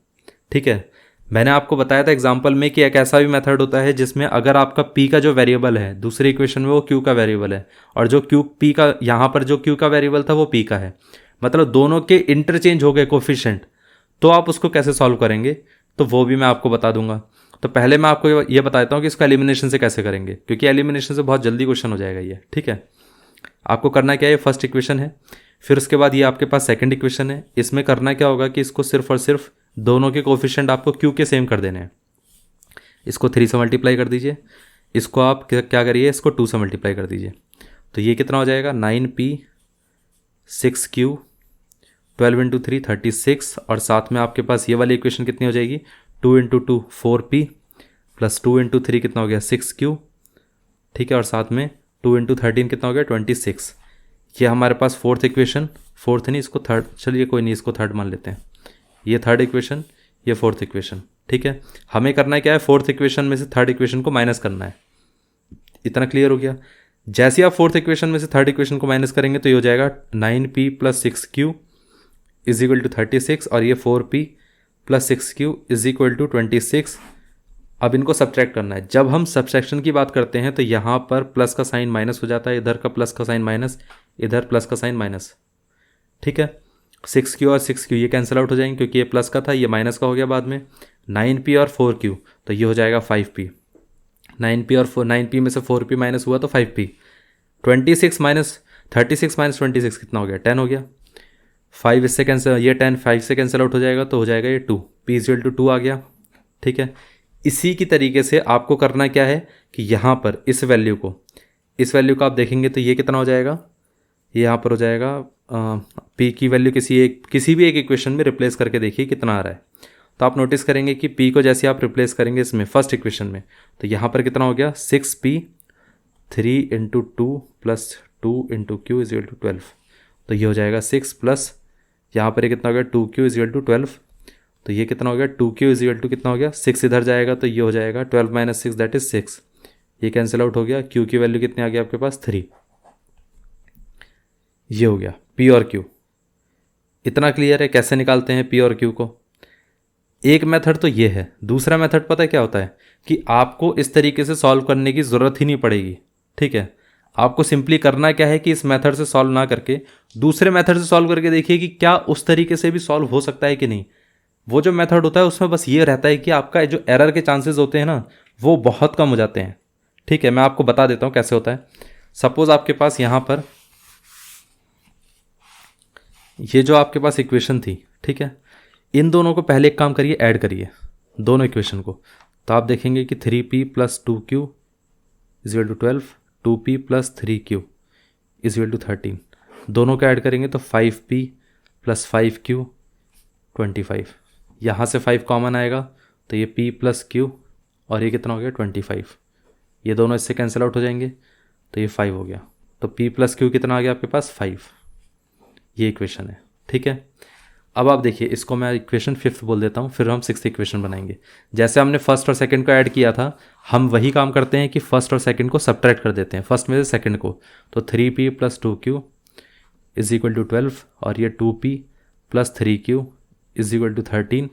ठीक है, मैंने आपको बताया था एग्जांपल में कि एक ऐसा भी मेथड होता है जिसमें अगर आपका p का जो वेरिएबल है दूसरी इक्वेशन में वो q का वेरिएबल है, और जो q p का यहाँ पर जो q का वेरिएबल था वो p का है, मतलब दोनों के इंटरचेंज हो गए कोफिशिएंट, तो आप उसको कैसे सॉल्व करेंगे तो वो भी मैं आपको बता दूंगा। तो पहले मैं आपको ये बताता हूँ कि इसको एलिमिनेशन से कैसे करेंगे, क्योंकि एलिमिनेशन से बहुत जल्दी क्वेश्चन हो जाएगा ये। ठीक है, आपको करना क्या है, ये फर्स्ट इक्वेशन है, फिर उसके बाद ये आपके पास सेकंड इक्वेशन है। इसमें करना क्या होगा कि इसको सिर्फ और सिर्फ दोनों के कोफिशिएंट आपको q के सेम कर देने हैं। इसको 3 से मल्टीप्लाई कर दीजिए, इसको आप क्या करिए, इसको 2 से मल्टीप्लाई कर दीजिए, तो ये कितना हो जाएगा 9p 6q 12 इंटू 3 36, और साथ में आपके पास ये वाली इक्वेशन कितनी हो जाएगी 2 इंटू 2 4p प्लस 2 इंटू 3 कितना हो गया 6q। ठीक है, और साथ में 2 इंटू 13 कितना हो गया 26। ये हमारे पास फोर्थ इक्वेशन, फोर्थ नहीं इसको थर्ड, चलिए कोई नहीं इसको थर्ड मान लेते हैं, ये थर्ड इक्वेशन, ये फोर्थ इक्वेशन। ठीक है, हमें करना है क्या है, फोर्थ इक्वेशन में से थर्ड इक्वेशन को माइनस करना है। इतना क्लियर हो गया? जैसे आप फोर्थ इक्वेशन में से थर्ड इक्वेशन को माइनस करेंगे तो ये हो जाएगा 9p plus 6q is equal to 36, और ये 4p plus 6q is equal to 26। अब इनको सब्ट्रैक्ट करना है। जब हम सब्ट्रैक्शन की बात करते हैं तो यहाँ पर प्लस का साइन माइनस हो जाता है, इधर का प्लस का साइन माइनस, इधर प्लस का साइन माइनस। ठीक है, 6q और 6q ये कैंसिल आउट हो जाएंगे क्योंकि ये प्लस का था, ये माइनस का हो गया बाद में। 9p और 4q तो ये हो जाएगा 5p। 9p और 9p में से 4p माइनस हुआ तो 5p। 26 माइनस 36 माइनस 26 कितना हो गया 10 हो गया। 5 इससे कैंसिल, ये 10 5 से कैंसिल आउट हो जाएगा तो हो जाएगा ये 2, p इक्वल टू 2 आ गया। ठीक है, इसी की तरीके से आपको करना क्या है कि यहाँ पर इस वैल्यू को आप देखेंगे तो ये कितना हो जाएगा, ये यहाँ पर हो जाएगा पी की वैल्यू किसी भी एक इक्वेशन में रिप्लेस करके देखिए कितना आ रहा है। तो आप नोटिस करेंगे कि पी को जैसे आप रिप्लेस करेंगे इसमें फर्स्ट इक्वेशन में, तो यहाँ पर कितना हो गया 6p 3 × 2 + 2 × q = 12। तो ये हो जाएगा 6 प्लस यहाँ पर ये कितना हो गया 2q = 12। तो ये कितना हो गया 2q = कितना हो गया 6 इधर जाएगा तो ये हो जाएगा 12 - 6 दैट इज 6। ये कैंसिल आउट हो गया। q की वैल्यू कितनी आ गई आपके पास 3। ये हो गया p और q। इतना क्लियर है कैसे निकालते हैं p और q को। एक मेथड तो ये है, दूसरा मेथड पता है क्या होता है कि आपको इस तरीके से सॉल्व करने की ज़रूरत ही नहीं पड़ेगी। ठीक है, आपको सिंपली करना क्या है कि इस मेथड से सॉल्व ना करके दूसरे मेथड से सॉल्व करके देखिए कि क्या उस तरीके से भी सॉल्व हो सकता है कि नहीं। वो जो मेथड होता है उसमें बस ये रहता है कि आपका जो एरर के चांसेस होते हैं ना वो बहुत कम हो जाते हैं। ठीक है, मैं आपको बता देता हूँ कैसे होता है। सपोज आपके पास यहाँ पर ये जो आपके पास इक्वेशन थी, ठीक है, इन दोनों को पहले एक काम करिए, ऐड करिए दोनों इक्वेशन को। तो आप देखेंगे कि 3p + 2q = 12, 2p + 3q = 13। दोनों का ऐड करेंगे तो 5p + 5q 25। यहाँ से 5 कॉमन आएगा तो ये p + q और ये कितना हो गया 25। ये दोनों इससे कैंसिल आउट हो जाएंगे तो ये 5 हो गया। तो p + q कितना आ गया आपके पास 5। ये इक्वेशन है। ठीक है, अब आप देखिए इसको मैं इक्वेशन 5th बोल देता हूँ, फिर हम 6th इक्वेशन बनाएंगे। जैसे हमने फर्स्ट और सेकंड को ऐड किया था, हम वही काम करते हैं कि फर्स्ट और सेकंड को सब्ट्रैक्ट कर देते हैं फर्स्ट में से सेकंड को। तो 3p + 2q = 12 और ये 2p + 3q = 13।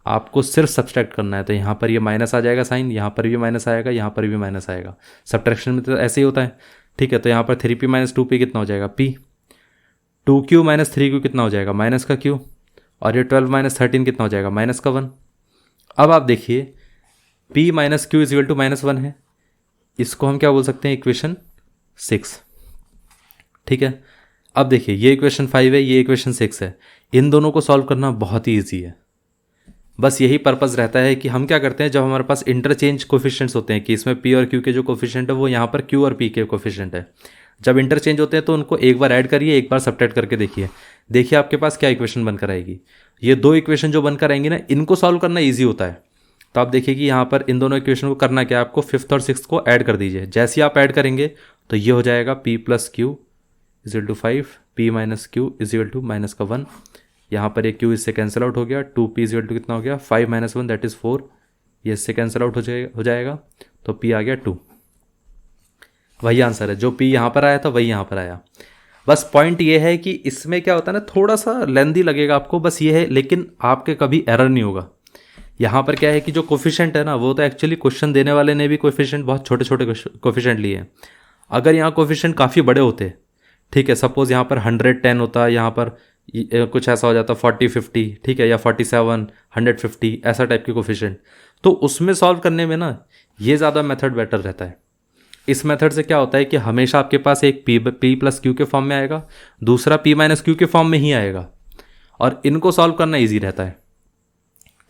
आपको सिर्फ सब्ट्रैक्ट करना है। तो यहाँ पर ये माइनस आ जाएगा साइन, यहाँ पर भी माइनस आएगा, यहाँ पर भी माइनस आएगा। सब्ट्रैक्शन में तो ऐसे ही होता है। ठीक है, तो यहाँ पर 3p - 2p कितना हो जाएगा p, 2q - 3q कितना हो जाएगा माइनस का q, और ये 12 - 13 कितना हो जाएगा माइनस का 1। अब आप देखिए p - q = -1 है, इसको हम क्या बोल सकते हैं इक्वेशन 6। ठीक है, अब देखिए ये इक्वेशन 5 है, ये इक्वेशन 6 है। इन दोनों को सॉल्व करना बहुत ही ईजी है। बस यही पर्पज़ रहता है कि हम क्या करते हैं, जब हमारे पास इंटरचेंज कोफिशिएंट्स होते हैं कि इसमें p और q के जो कोफिशिएंट है वो यहाँ पर q और p के कोफिशिएंट है, जब इंटरचेंज होते हैं तो उनको एक बार ऐड करिए, एक बार सब्ट्रैक्ट करके देखिए आपके पास क्या इक्वेशन बनकर आएगी। ये दो इक्वेशन जो बनकर आएंगी ना, इनको सॉल्व करना ईजी होता है। तो आप देखिए कि यहाँ पर इन दोनों इक्वेशन को करना क्या है, आपको 5th और 6th को ऐड कर दीजिए। जैसे ही आप ऐड करेंगे तो ये हो जाएगा p + q = 5, p - q = -1। यहाँ पर एक q इससे कैंसिल आउट हो गया। 2p = कितना हो गया 5 - 1 दैट इज़ 4। ये इससे कैंसिल आउट हो जाएगा तो p आ गया 2। वही आंसर है, जो p यहाँ पर आया था वही यहाँ पर आया। बस पॉइंट ये है कि इसमें क्या होता है ना, थोड़ा सा लेंदी लगेगा आपको, बस ये है, लेकिन आपके कभी एरर नहीं होगा। यहाँ पर क्या है कि जो कोफिशिएंट है ना, वो तो एक्चुअली क्वेश्चन देने वाले ने भी कोफिशिएंट बहुत छोटे छोटे कोफिशिएंट लिए हैं। अगर यहाँ कोफिशिएंट काफ़ी बड़े होते, ठीक है, सपोज यहाँ पर 110 होता, यहाँ पर कुछ ऐसा हो जाता 40-50, ठीक है, या 47 150 ऐसा टाइप के कोफिशिएंट, तो उसमें सॉल्व करने में ना ये ज़्यादा मेथड बेटर रहता है। इस मेथड से क्या होता है कि हमेशा आपके पास एक p + q के फॉर्म में आएगा, दूसरा p - q के फॉर्म में ही आएगा, और इनको सॉल्व करना इजी रहता है।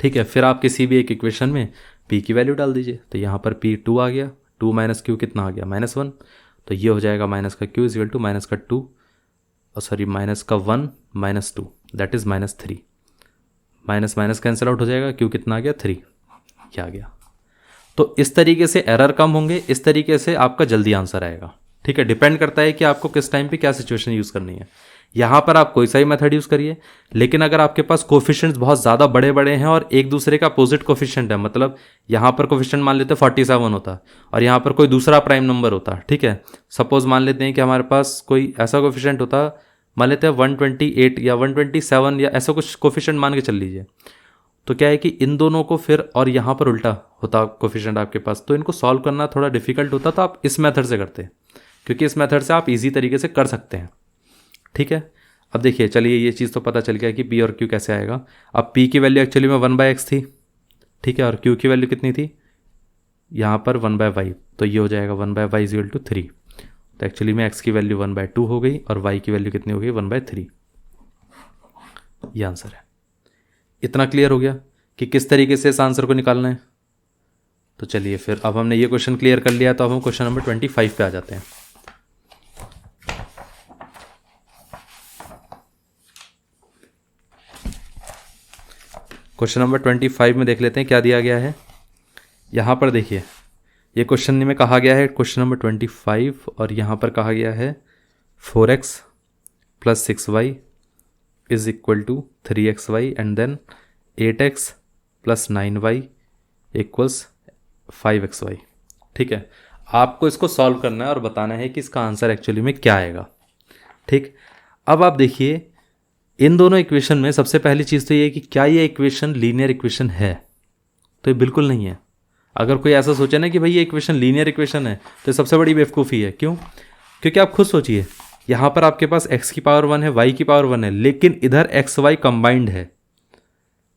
ठीक है, फिर आप किसी भी एक इक्वेशन में p की वैल्यू डाल दीजिए। तो यहाँ पर p 2 आ गया, 2 - q कितना आ गया -1। तो ये हो जाएगा माइनस का q = -2, sorry -1 - 2 that is -3। Minus minus cancel out हो जाएगा, q कितना आ गया 3। क्या आ गया। तो इस तरीके से एरर कम होंगे, इस तरीके से आपका जल्दी आंसर आएगा। ठीक है, डिपेंड करता है कि आपको किस टाइम पे क्या सिचुएशन यूज़ करनी है। यहाँ पर आप कोई सा ही मेथड यूज़ करिए, लेकिन अगर आपके पास कोफिशिएंट्स बहुत ज़्यादा बड़े बड़े हैं और एक दूसरे का अपोजिट कोफिशिएंट है, मतलब यहाँ पर कोफिशिएंट मान लेते हैं 47 होता और यहाँ पर कोई दूसरा प्राइम नंबर होता, ठीक है, सपोज मान लेते हैं कि हमारे पास कोई ऐसा कोफिशिएंट होता, मान लेते हैं 128 या 127 या ऐसा कुछ कोफिशिएंट मान के चल लीजिए। तो क्या है कि इन दोनों को फिर, और यहाँ पर उल्टा होता कोफिशिएंट आपके पास, तो इनको सॉल्व करना थोड़ा डिफिकल्ट होता। तो आप इस मेथड से करते हैं, क्योंकि इस मेथड से आप इजी तरीके से कर सकते हैं। ठीक है, अब देखिए, चलिए ये चीज़ तो पता चल गया कि p और q कैसे आएगा। अब p की वैल्यू एक्चुअली में 1/x थी, ठीक है, और q की वैल्यू कितनी थी यहाँ पर 1/y, तो ये हो जाएगा 1/y = 3। तो एक्चुअली में x की वैल्यू 1/2 हो गई और y की वैल्यू कितनी हो गई 1/3। ये आंसर है। इतना क्लियर हो गया कि किस तरीके से इस आंसर को निकालना है। तो चलिए फिर, अब हमने ये क्वेश्चन क्लियर कर लिया, तो अब हम क्वेश्चन नंबर 25 पे आ जाते हैं। क्वेश्चन नंबर 25 में देख लेते हैं क्या दिया गया है। यहाँ पर देखिए, ये क्वेश्चन में कहा गया है क्वेश्चन नंबर 25, और यहाँ पर कहा गया है 4x + 6y is equal to 3xy and then 8x + 9y equals 5xy। ठीक है, आपको इसको सॉल्व करना है और बताना है कि इसका आंसर एक्चुअली में क्या आएगा। ठीक, अब आप देखिए इन दोनों इक्वेशन में सबसे पहली चीज़ तो ये है कि क्या ये इक्वेशन लीनियर इक्वेशन है, तो ये बिल्कुल नहीं है। अगर कोई ऐसा सोचे ना कि भाई ये इक्वेशन लीनियर इक्वेशन है, तो ये सबसे बड़ी बेवकूफ़ी है। क्यों? क्योंकि आप खुद सोचिए, यहाँ पर आपके पास x की पावर 1 है, y की पावर 1 है, लेकिन इधर एक्स वाई कंबाइंड है।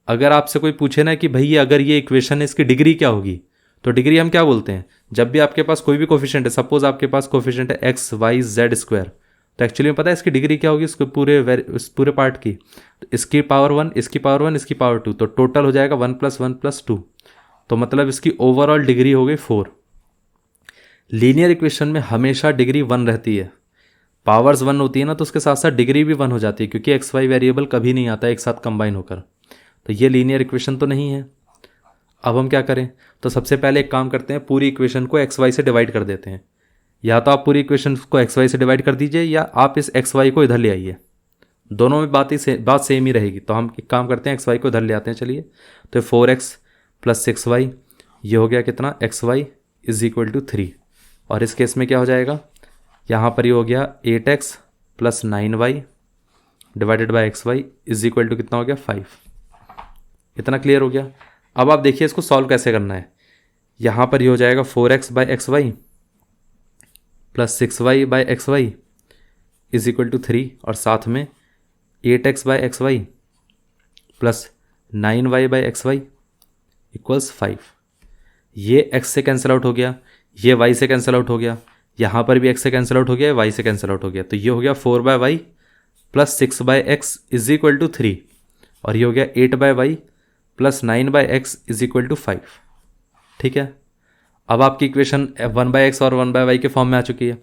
अगर आपसे कोई पूछे ना कि भाई अगर ये इक्वेशन है इसकी डिग्री क्या होगी, तो डिग्री हम क्या बोलते हैं, जब भी आपके पास कोई भी कोफिशिएंट है, सपोज आपके पास कोफिशिएंट है x y z स्क्वायर, तो एक्चुअली में पता है इसकी डिग्री क्या होगी इसके इस पूरे पार्ट की, तो इसकी पावर 1, इसकी पावर 1, इसकी पावर 2, तो टोटल हो जाएगा 1 + 1 + 2, तो मतलब इसकी ओवरऑल डिग्री हो गई 4। लीनियर इक्वेशन में हमेशा डिग्री 1 रहती है, पावर्स 1 होती है ना, तो उसके साथ साथ डिग्री भी 1 हो जाती है, क्योंकि एक्स वाई वेरिएबल कभी नहीं आता एक साथ कंबाइन होकर। तो ये लीनियर इक्वेशन तो नहीं है। अब हम क्या करें, तो सबसे पहले एक काम करते हैं, पूरी इक्वेशन को एक्स वाई से डिवाइड कर देते हैं। या तो आप पूरी इक्वेशन को एक्स वाई से डिवाइड कर दीजिए, या आप इस एक्स वाई को इधर ले आइए, दोनों में बात सेम ही रहेगी। तो हम एक काम करते हैं, एक्स वाई को इधर ले आते हैं। चलिए, तो 4x + 6y, ये हो गया कितना, xy इज इक्वल टू 3। और इस केस में क्या हो जाएगा, यहाँ पर ये हो गया 8x + 9y divided by xy is equal to कितना हो गया, 5। इतना क्लियर हो गया। अब आप देखिए इसको सॉल्व कैसे करना है। यहाँ पर ये हो जाएगा 4x/xy + 6y/xy is equal to 3, और साथ में 8x/xy + 9y/xy इक्वल्स 5। ये x से कैंसिल आउट हो गया, ये y से कैंसिल आउट हो गया, यहाँ पर भी x से कैंसिल आउट हो गया, y से कैंसिल आउट हो गया, तो ये हो गया 4/y + 6/x is equal to 3, और ये हो गया 8/y + 9/x is equal to 5। ठीक है, अब आपकी इक्वेशन 1/x और 1/y के फॉर्म में आ चुकी है।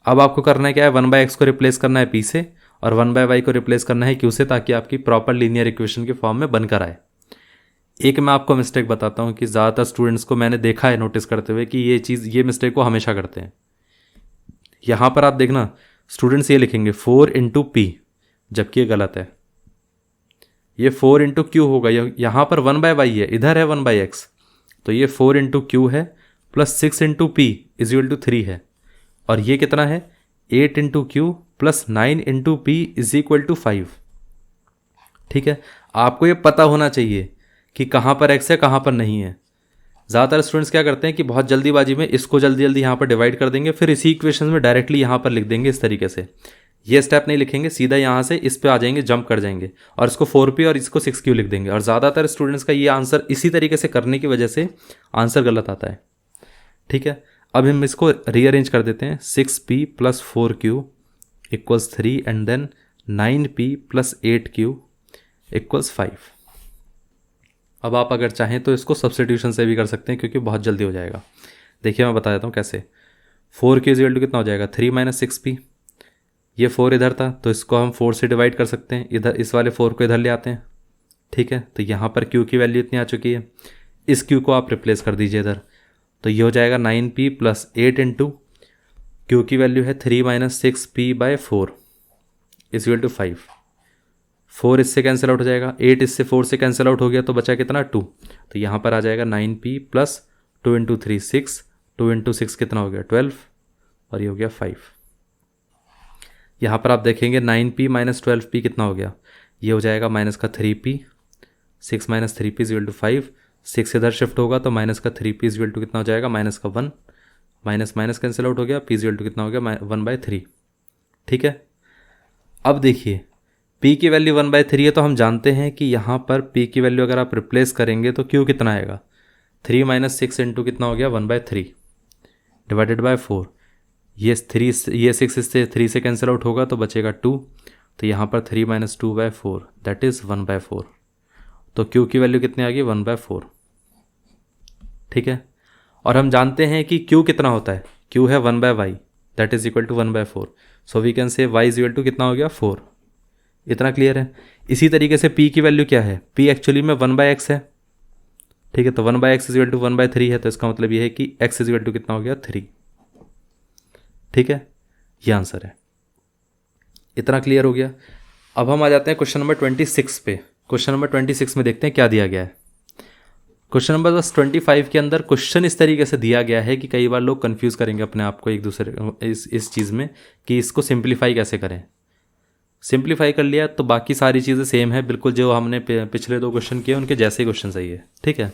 अब आपको करना है क्या है, 1/x को रिप्लेस करना है p से, और 1/y को रिप्लेस करना है q से, ताकि आपकी प्रॉपर लीनियर इक्वेशन के फॉर्म में बनकर आए। एक मैं आपको मिस्टेक बताता हूँ कि ज़्यादातर स्टूडेंट्स को मैंने देखा है नोटिस करते हुए कि ये मिस्टेक को हमेशा करते हैं। यहाँ पर आप देखना, स्टूडेंट्स ये लिखेंगे 4 × p, जबकि ये गलत है। ये 4 × q होगा, यहाँ पर 1/y है, इधर है 1/x, तो ये 4 × q है + 6 × p इज इक्वल टू 3 है, और ये कितना है, 8 × q + 9 × p is equal to 5। ठीक है, आपको ये पता होना चाहिए कि कहाँ पर x है कहाँ पर नहीं है। ज़्यादातर स्टूडेंट्स क्या करते हैं कि बहुत जल्दीबाजी में इसको जल्दी जल्दी यहाँ पर डिवाइड कर देंगे, फिर इसी इक्वेशन में डायरेक्टली यहाँ पर लिख देंगे इस तरीके से। ये स्टेप नहीं लिखेंगे, सीधा यहाँ से इस पे आ जाएंगे, जंप कर जाएंगे, और इसको 4p और इसको 6q लिख देंगे। और ज़्यादातर स्टूडेंट्स का ये आंसर इसी तरीके से करने की वजह से आंसर गलत आता है। ठीक है, अब हम इसको रीअरेंज कर देते हैं, 6p + 4q equals 3 and then 9p + 8q equals 5। अब आप अगर चाहें तो इसको सब्स्टिट्यूशन से भी कर सकते हैं, क्योंकि बहुत जल्दी हो जाएगा। देखिए मैं बता देता हूँ कैसे। 4q इज इक्वल टू कितना हो जाएगा, 3 - 6p। ये 4 इधर था, तो इसको हम 4 से डिवाइड कर सकते हैं, इधर इस वाले 4 को इधर ले आते हैं। ठीक है, तो यहाँ पर q की वैल्यू इतनी आ चुकी है, इस q को आप रिप्लेस कर दीजिए इधर, तो ये हो जाएगा 9p + 8 × q की वैल्यू है 3 - 6p/4 इज इक्वल टू 5। 4 इससे कैंसिल आउट हो जाएगा, 8 इससे 4 से कैंसिल आउट हो गया, तो बचा कितना, 2। तो यहाँ पर आ जाएगा 9p + 2 × 3 6, 2 × 6 कितना हो गया, 12, और ये हो गया 5। यहाँ पर आप देखेंगे 9p - 12p कितना हो गया, ये हो जाएगा -3p, 6 - 3p is equal to 5। 6 इधर शिफ्ट होगा तो -3p इज इक्वल टू कितना हो जाएगा, -1, माइनस कैंसिल आउट हो गया, p इज इक्वल टू कितना हो गया, 1/3। ठीक है, अब देखिए p की वैल्यू 1/3 है, तो हम जानते हैं कि यहाँ पर p की वैल्यू अगर आप रिप्लेस करेंगे तो q कितना आएगा, 3 - 6 × कितना हो गया, 1/3 डिवाइडेड बाय 4। ये 6 इससे 3 से कैंसिल आउट होगा, तो बचेगा 2, तो यहाँ पर 3 - 2/4 दैट इज़ 1/4। तो q की वैल्यू कितनी आ गई, 1/4। ठीक है, और हम जानते हैं कि q कितना होता है, q है 1/y that is equal to 1/4। So we can say y is equal to कितना हो गया, 4। इतना क्लियर है। इसी तरीके से p की वैल्यू क्या है, p एक्चुअली में 1/x है, ठीक है, तो 1/x इज इक्वल टू 1/3 है, तो इसका मतलब ये है कि x इज इक्वल टू कितना हो गया 3, ठीक है, ये आंसर है। इतना क्लियर हो गया। अब हम आ जाते हैं क्वेश्चन नंबर 26 पे। क्वेश्चन नंबर 26 में देखते हैं क्या दिया गया है। क्वेश्चन नंबर बस 25 के अंदर क्वेश्चन इस तरीके से दिया गया है कि कई बार लोग कंफ्यूज करेंगे अपने आप को एक दूसरे इस चीज़ में कि इसको सिंप्लीफाई कैसे करें। सिंप्लीफाई कर लिया तो बाकी सारी चीज़ें सेम है बिल्कुल, जो हमने पिछले 2 क्वेश्चन किए उनके जैसे ही क्वेश्चन सही है, ठीक है।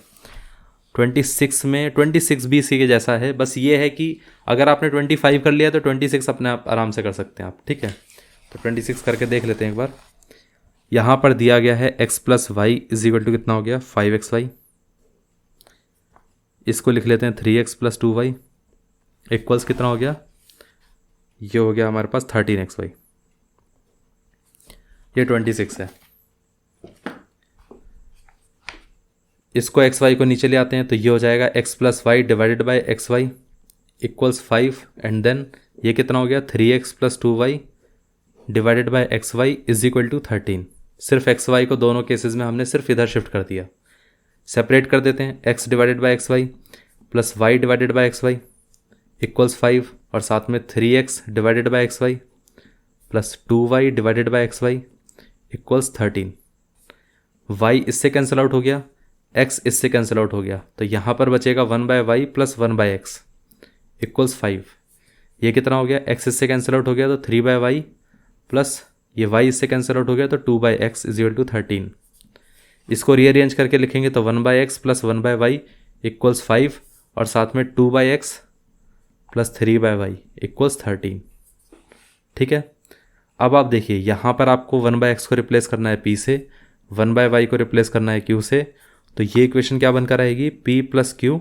26 में 26 भी इसी के जैसा है, बस ये है कि अगर आपने 25 कर लिया तो 26 अपने आप आराम से कर सकते हैं आप, ठीक है। तो 26 करके देख लेते हैं एक बार। यहाँ पर दिया गया है x plus y is equal to कितना हो गया 5xy, इसको लिख लेते हैं 3x प्लस 2y इक्वल्स कितना हो गया, ये हो गया हमारे पास 13xy, ये 26 है। इसको एक्स वाई को नीचे ले आते हैं तो ये हो जाएगा x plus y divided by x y equals 5 and then ये कितना हो गया 3x plus 2y divided by x y is equal to 13। सिर्फ एक्स वाई को दोनों केसेस में हमने सिर्फ इधर शिफ्ट कर दिया, सेपरेट कर देते हैं। x divided by x y plus y divided by x y equals 5 और साथ में 3x divided by x y plus 2y divided by x y equals 13। y इससे कैंसिल आउट हो गया, x इससे कैंसिल आउट हो गया, तो यहाँ पर बचेगा 1/y प्लस 1/x इक्वल्स 5। ये कितना हो गया, x इससे कैंसिल आउट हो गया तो 3/y प्लस ये y इससे कैंसिल आउट हो गया तो 2/x इज इक्वल टू 13। इसको रीअरेंज करके लिखेंगे तो 1/x प्लस 1/y इक्वल्स 5 और साथ में 2/x प्लस 3/y इक्वल्स 13, ठीक है। अब आप देखिए यहाँ पर आपको 1/x को रिप्लेस करना है p से, 1/y को रिप्लेस करना है q से, तो ये इक्वेशन क्या बनकर आएगी p प्लस q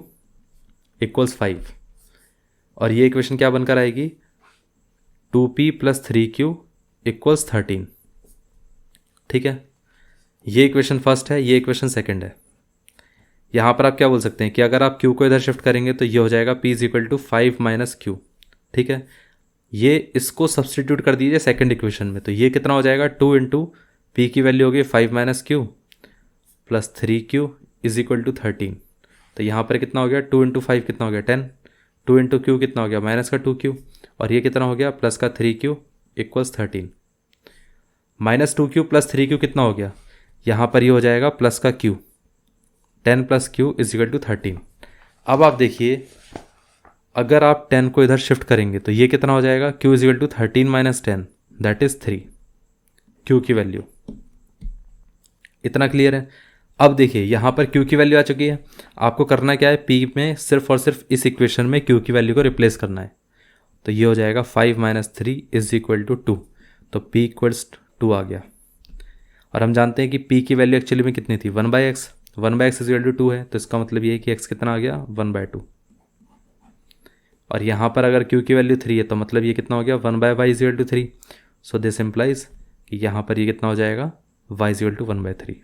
इक्वल्स 5 और ये इक्वेशन क्या बनकर आएगी 2p प्लस 3q इक्वल्स 13, ठीक है। ये इक्वेशन फर्स्ट है, ये इक्वेशन सेकंड है। यहाँ पर आप क्या बोल सकते हैं कि अगर आप q को इधर शिफ्ट करेंगे तो ये हो जाएगा p is equal to 5 minus q, ठीक है। ये इसको सब्सटीट्यूट कर दीजिए सेकंड इक्वेशन में, तो ये कितना हो जाएगा 2 इंटू पी की वैल्यू होगी 5 minus q plus 3q is equal to 13। तो यहाँ पर कितना हो गया 2 इंटू 5 कितना हो गया 10, 2 इंटू क्यू कितना हो गया माइनस का 2q और ये कितना हो गया प्लस का 3q equals 13। Minus 2q plus 3q कितना हो गया, यहाँ पर ये हो जाएगा प्लस का q, 10 plus q is equal to 13। अब आप देखिए अगर आप 10 को इधर शिफ्ट करेंगे तो ये कितना हो जाएगा q is equal to 13 minus 10 that is 3, q की वैल्यू। इतना क्लियर है। अब देखिए यहाँ पर q की वैल्यू आ चुकी है, आपको करना क्या है p में सिर्फ और सिर्फ इस इक्वेशन में q की वैल्यू को रिप्लेस करना है, तो ये हो जाएगा 5 माइनस 3 इज इक्वल टू 2, तो p इक्वल्स 2 आ गया। और हम जानते हैं कि p की वैल्यू एक्चुअली में कितनी थी 1/x, 1/x is equal to 2 है, तो इसका मतलब ये है कि x कितना आ गया 1/2। और यहाँ पर अगर q की वैल्यू 3 है तो मतलब ये कितना हो गया 1/y is equal to 3, so this implies कि यहाँ पर ये कितना हो जाएगा y is equal to 1/3।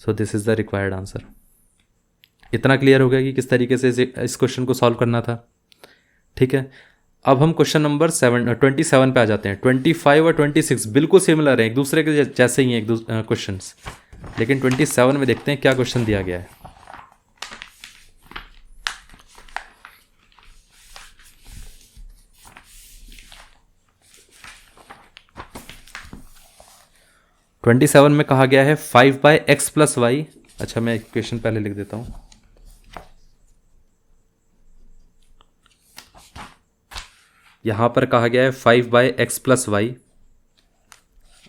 So this is the required answer. इतना क्लियर हो गया कि किस तरीके से इस क्वेश्चन को सॉल्व करना था, ठीक है। अब हम क्वेश्चन नंबर 27 पे आ जाते हैं। 25 और 26 बिल्कुल सिमिलर है, एक दूसरे के जैसे ही हैं क्वेश्चन, लेकिन 27 में देखते हैं क्या क्वेश्चन दिया गया है। ट्वेंटी 27 में कहा गया है 5/x प्लस वाई। अच्छा मैं इक्वेशन पहले लिख देता हूँ। यहाँ पर कहा गया है 5/x प्लस वाई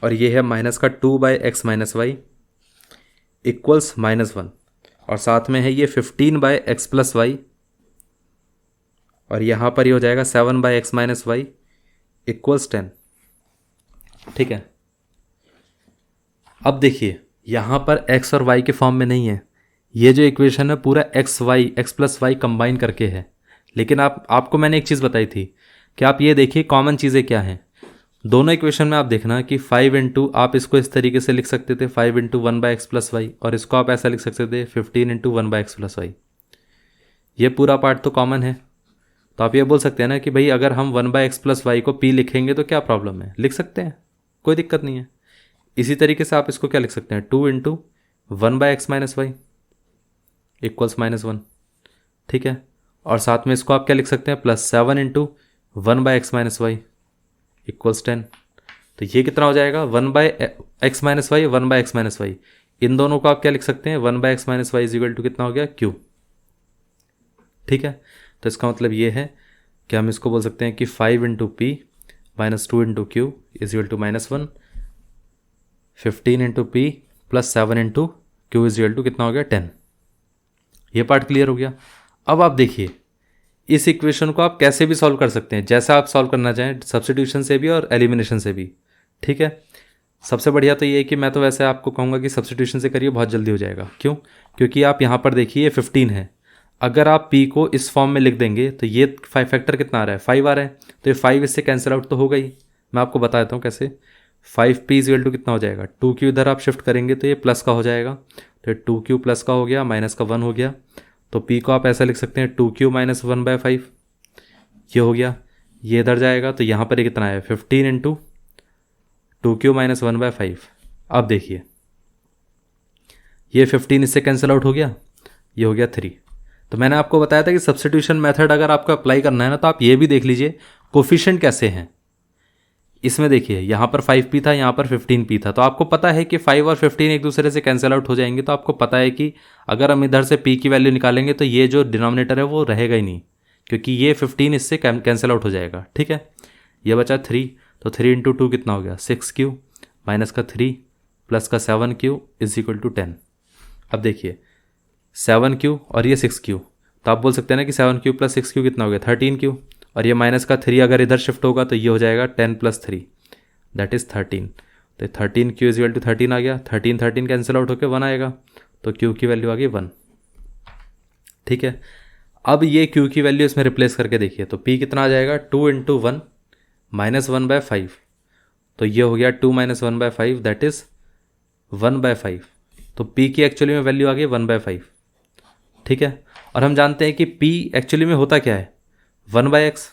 और ये है माइनस का 2/x माइनस वाई इक्वल्स -1 और साथ में है ये 15/x प्लस वाई और यहाँ पर ये हो जाएगा 7/x माइनस वाई इक्वल्स 10, ठीक है। अब देखिए यहाँ पर x और y के फॉर्म में नहीं है, ये जो इक्वेशन है पूरा x प्लस वाई कंबाइन करके है। लेकिन आपको मैंने एक चीज़ बताई थी कि आप ये देखिए कॉमन चीज़ें क्या हैं दोनों इक्वेशन में। आप देखना कि 5 इंटू आप इसको इस तरीके से लिख सकते थे 5 इंटू 1/x प्लस वाई और इसको आप ऐसा लिख सकते थे 15 इंटू 1/x प्लस वाई। ये पूरा पार्ट तो कॉमन है, तो आप ये बोल सकते हैं ना कि भाई अगर हम 1/x प्लस वाई को p लिखेंगे तो क्या प्रॉब्लम है, लिख सकते हैं, कोई दिक्कत नहीं है। इसी तरीके से आप इसको क्या लिख सकते हैं, 2 इंटू 1/x-y इक्वल्स -1, ठीक है। और साथ में इसको आप क्या लिख सकते हैं, +7 इंटू 1/x-y इक्वल्स 10। तो ये कितना हो जाएगा, 1/x-y 1/x-y, इन दोनों को आप क्या लिख सकते हैं, 1/x-y इज इक्वल टू कितना हो गया, q, ठीक है। तो इसका मतलब ये है कि हम इसको बोल सकते हैं कि 5 into p minus 2 into q is equal to -1, 15 into p plus 7 into q is equal to कितना हो गया, 10। ये पार्ट क्लियर हो गया। अब आप देखिए इस इक्वेशन को आप कैसे भी सॉल्व कर सकते हैं, जैसा आप सॉल्व करना चाहें, सब्स्टिट्यूशन से भी और एलिमिनेशन से भी, ठीक है। सबसे बढ़िया तो ये है कि मैं तो वैसे आपको कहूँगा कि सब्स्टिट्यूशन से करिए, बहुत जल्दी हो जाएगा। क्यों? क्योंकि आप यहाँ पर देखिए 15 है, अगर आप p को इस फॉर्म में लिख देंगे तो ये 5 फैक्टर कितना आ रहा है, 5 आ रहा है, तो ये 5 इससे कैंसिल आउट तो होगा ही। मैं आपको बता देता हूँ कैसे। 5p इज इक्वल टू कितना हो जाएगा, 2q इधर आप शिफ्ट करेंगे तो ये प्लस का हो जाएगा, तो 2q प्लस का हो गया, माइनस का 1 हो गया। तो p को आप ऐसा लिख सकते हैं 2q माइनस 1/5, ये हो गया। ये इधर जाएगा तो यहाँ पर ये कितना है, 15 इंटू 2q माइनस 1/5। अब देखिए ये 15 इससे कैंसिल आउट हो गया, ये हो गया 3। तो मैंने आपको बताया था कि सब्स्टिट्यूशन मेथड अगर आपको अप्लाई करना है ना, तो आप ये भी देख लीजिए कोफिशिएंट कैसे हैं। इसमें देखिए यहाँ पर 5p था, यहाँ पर 15p था, तो आपको पता है कि 5 और 15 एक दूसरे से कैंसिल आउट हो जाएंगे। तो आपको पता है कि अगर हम इधर से p की वैल्यू निकालेंगे तो ये जो डिनोमिनेटर है वो रहेगा ही नहीं, क्योंकि ये 15 इससे कैंसिल आउट हो जाएगा, ठीक है। ये बचा 3, तो 3 इंटू 2 कितना हो गया, 6q माइनस का 3 प्लस का 7q इज इक्वल टू 10। अब देखिए 7q और ये 6q, तो आप बोल सकते हैं ना कि 7q प्लस 6q कितना हो गया, 13q, और ये माइनस का 3 अगर इधर शिफ्ट होगा तो ये हो जाएगा 10 प्लस 3 दैट इज़ 13। तो 13q इज इक्वल टू 13 आ गया, 13 कैंसिल आउट होकर 1 आएगा, तो q की वैल्यू आ गई 1, ठीक है। अब ये q की वैल्यू इसमें रिप्लेस करके देखिए तो p कितना आ जाएगा, 2 इंटू 1 माइनस 1/5, तो ये हो गया 2 माइनस 1/5 दैट इज़ 1/5। तो p की एक्चुअली में वैल्यू आ गई 1/5, ठीक है। और हम जानते हैं कि p एक्चुअली में होता क्या है, 1/x,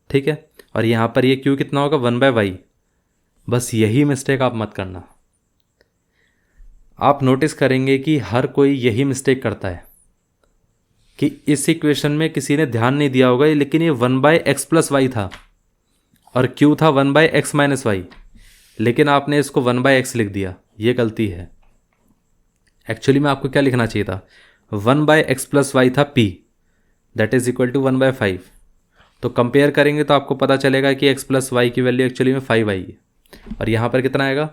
ठीक है। और यहाँ पर ये q कितना होगा, 1/y। बस यही मिस्टेक आप मत करना। आप नोटिस करेंगे कि हर कोई यही मिस्टेक करता है कि इस इक्वेशन में किसी ने ध्यान नहीं दिया होगा, लेकिन ये 1/x प्लस वाई था और q था 1/x माइनस वाई, लेकिन आपने इसको 1/x लिख दिया, ये गलती है। एक्चुअली में आपको क्या लिखना चाहिए था, 1/x प्लस वाई था p that is equal to 1/5। तो कंपेयर करेंगे तो आपको पता चलेगा कि x प्लस वाई की वैल्यू एक्चुअली में 5 आई है, और यहाँ पर कितना आएगा,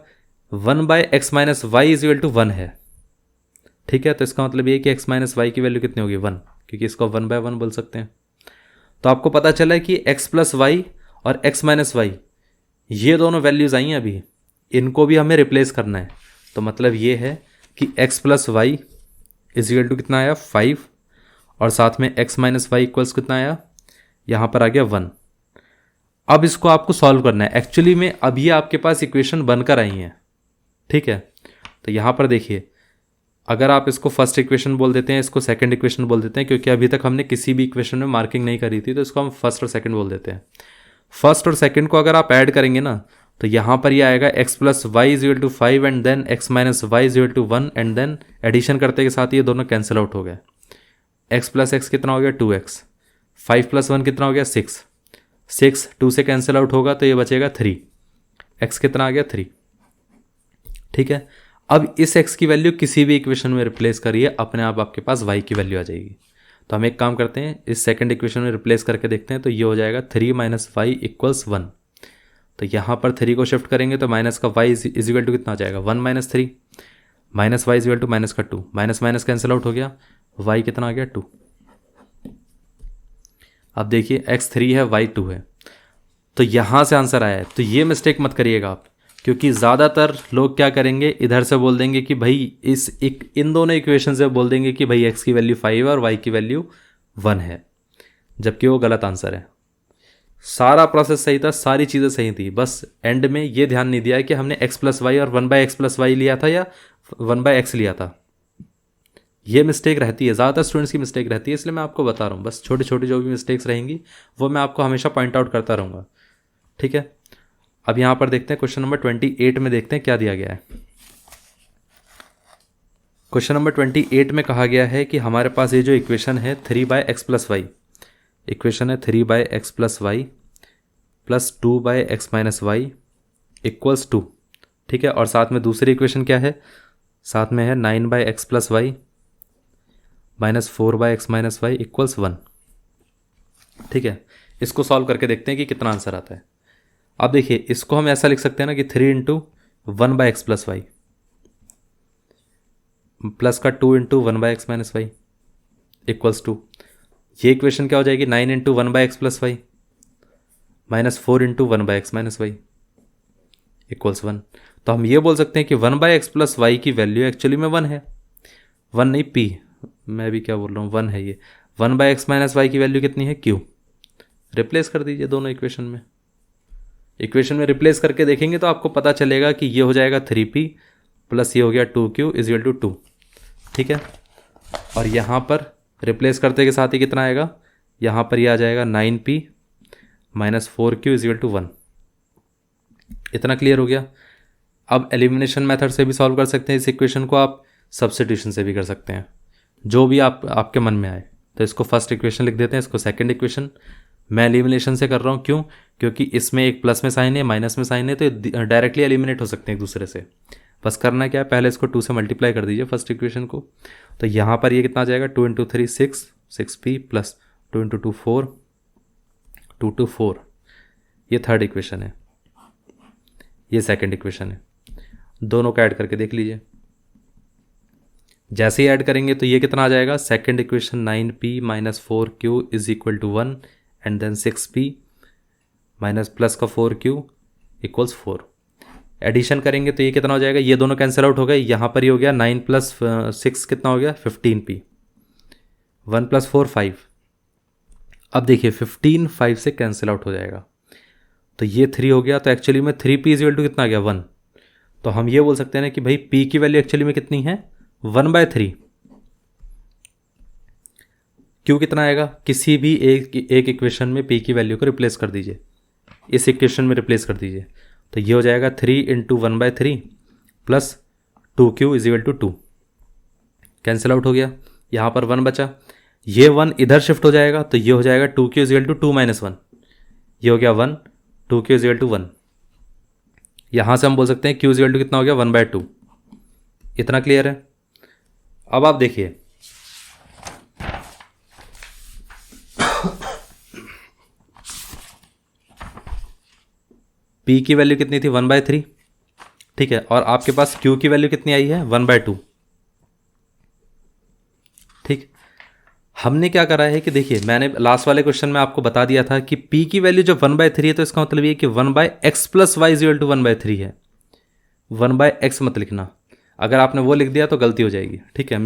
1/x minus y is equal to 1 है, ठीक है। तो इसका मतलब ये कि x माइनस वाई की वैल्यू कितनी होगी, 1, क्योंकि इसको 1/1 बोल सकते हैं। तो आपको पता चला कि x प्लस वाई और x माइनस वाई ये दोनों वैल्यूज़ आई हैं अभी, इनको भी हमें रिप्लेस करना है। तो मतलब ये है कि x plus y is equal to कितना आया, 5, और साथ में x माइनस वाई इक्वल्स कितना आया, यहाँ पर आ गया 1। अब इसको आपको सॉल्व करना है। एक्चुअली में अब ये आपके पास इक्वेशन बनकर आई हैं, ठीक है। तो यहाँ पर देखिए, अगर आप इसको फर्स्ट इक्वेशन बोल देते हैं, इसको सेकंड इक्वेशन बोल देते हैं, क्योंकि अभी तक हमने किसी भी इक्वेशन में मार्किंग नहीं करी थी, तो इसको हम फर्स्ट और सेकंड बोल देते हैं। फर्स्ट और सेकंड को अगर आप ऐड करेंगे ना, तो यहाँ पर ये आएगा x plus y is equal to 5 and then x minus y is equal to 1, and then addition करते के साथ ये दोनों कैंसिल आउट हो गए। x प्लस एक्स कितना हो गया, 2x, 5 प्लस 1 कितना हो गया, 6, 6 2 से कैंसिल आउट होगा तो ये बचेगा 3, x कितना आ गया, 3, ठीक है। अब इस x की वैल्यू किसी भी इक्वेशन में रिप्लेस करिए, अपने आप आपके पास y की वैल्यू आ जाएगी। तो हम एक काम करते हैं, इस सेकंड इक्वेशन में रिप्लेस करके देखते हैं, तो ये हो जाएगा 3 माइनस वाई इक्वल्स 1। तो यहाँ पर 3 को शिफ्ट करेंगे तो माइनस का y इज इक्वल टू कितना आ जाएगा, 1 minus 3, minus y is equal to minus का 2, माइनस माइनस कैंसिल आउट हो गया, y कितना आ गया, 2। अब देखिए x 3 है, y 2 है, तो यहाँ से आंसर आया है। तो ये मिस्टेक मत करिएगा आप, क्योंकि ज़्यादातर लोग क्या करेंगे, इधर से बोल देंगे कि भाई इन दोनों इक्वेशन से बोल देंगे कि भाई x की वैल्यू 5 है और y की वैल्यू 1 है, जबकि वो गलत आंसर है। सारा प्रोसेस सही था, सारी चीज़ें सही थी, बस एंड में ये ध्यान नहीं दिया है कि हमने x प्लस वाई और 1/x प्लस वाई लिया था या 1/x लिया था। ये मिस्टेक रहती है, ज़्यादातर स्टूडेंट्स की मिस्टेक रहती है, इसलिए मैं आपको बता रहा हूँ। बस छोटी छोटी जो भी मिस्टेक्स रहेंगी वो मैं आपको हमेशा पॉइंट आउट करता रहूँगा, ठीक है। अब यहाँ पर देखते हैं क्वेश्चन नंबर 28 में, देखते हैं क्या दिया गया है। क्वेश्चन नंबर 28 में कहा गया है कि हमारे पास ये जो इक्वेशन है 3/x+y, इक्वेशन है 3/x+y प्लस 2/x-y इक्वल्स 2, ठीक है। और साथ में दूसरी इक्वेशन क्या है, साथ में है 9/x+y माइनस 4/x-y इक्वल्स 1, ठीक है। इसको सॉल्व करके देखते हैं कि कितना आंसर आता है। अब देखिए, इसको हम ऐसा लिख सकते हैं ना कि 3 × 1/x+y प्लस का 2 × 1/x-y इक्वल्स 2। ये इक्वेशन क्या हो जाएगी, 9 × 1/x+y माइनस 4 × 1/x-y इक्वल्स 1। तो हम ये बोल सकते हैं कि 1/x+y की वैल्यू एक्चुअली में 1 है, 1 नहीं p, मैं भी क्या बोल रहा हूँ, 1 है ये। 1/x-y की वैल्यू कितनी है, q। रिप्लेस कर दीजिए दोनों इक्वेशन में रिप्लेस करके देखेंगे तो आपको पता चलेगा कि ये हो जाएगा 3p प्लस ये हो गया 2q इजिकल टू 2, ठीक है। और यहाँ पर रिप्लेस करते के साथ ही कितना आएगा, यहाँ पर ये आ जाएगा 9p minus 4q is equal to 1। इतना क्लियर हो गया। अब एलिमिनेशन मेथड से भी सॉल्व कर सकते हैं इस इक्वेशन को, आप सब्स्टिट्यूशन से भी कर सकते हैं, जो भी आपके मन में आए। तो इसको फर्स्ट इक्वेशन लिख देते हैं, इसको सेकंड इक्वेशन। मैं एलिमिनेशन से कर रहा हूँ, क्यों, क्योंकि इसमें एक प्लस में साइन है, माइनस में साइन है, तो डायरेक्टली एलिमिनेट हो सकते हैं एक दूसरे से। बस करना क्या है, पहले इसको 2 से मल्टीप्लाई कर दीजिए फर्स्ट इक्वेशन को। तो यहाँ पर ये कितना आ जाएगा, 2 × 3 6, 6p प्लस 2 × 2 4, 2 × 4। ये थर्ड इक्वेशन है, ये सेकंड इक्वेशन है। दोनों का ऐड करके देख लीजिए। जैसे ही ऐड करेंगे तो ये कितना आ जाएगा, second equation 9p minus 4q is equal to 1 and then 6p minus plus का 4q इक्वल्स 4। एडिशन करेंगे तो ये कितना हो जाएगा, ये दोनों कैंसिल आउट हो गए। यहाँ पर ये हो गया 9 + 6 कितना हो गया, 15p, 1 + 4 5। अब देखिए 15 5 से कैंसिल आउट हो जाएगा, तो ये 3 हो गया। तो एक्चुअली में 3p इजिकल टू कितना आ गया, 1। तो हम ये बोल सकते हैं ना कि भाई p की वैल्यू एक्चुअली में कितनी है, 1/3। क्यों कितना आएगा, किसी भी एक इक्वेशन में p की वैल्यू को रिप्लेस कर दीजिए, इस इक्वेशन में रिप्लेस कर दीजिए। तो ये हो जाएगा 3 × 1/3 plus 2q is equal to 2, cancel out हो गया। यहाँ पर 1 बचा, ये 1 इधर शिफ्ट हो जाएगा, तो ये हो जाएगा 2q इजिकल टू 2 - 1। ये हो गया 1, 2q इजिकल टू 1। यहाँ से हम बोल सकते हैं q इजिकल टू कितना हो गया, 1/2। इतना क्लियर है। अब आप देखिए, p की वैल्यू कितनी थी, 1/3, ठीक है। और आपके पास q की वैल्यू कितनी आई है, 1/2, ठीक। हमने क्या करा है कि देखिए, मैंने लास्ट वाले क्वेश्चन में आपको बता दिया था कि p की वैल्यू जब 1/3 है तो इसका मतलब ये कि 1/x+y इक्वल टू 1/3 है। 1/x मत लिखना, अगर आपने वो लिख दिया तो गलती हो जाएगी, ठीक है।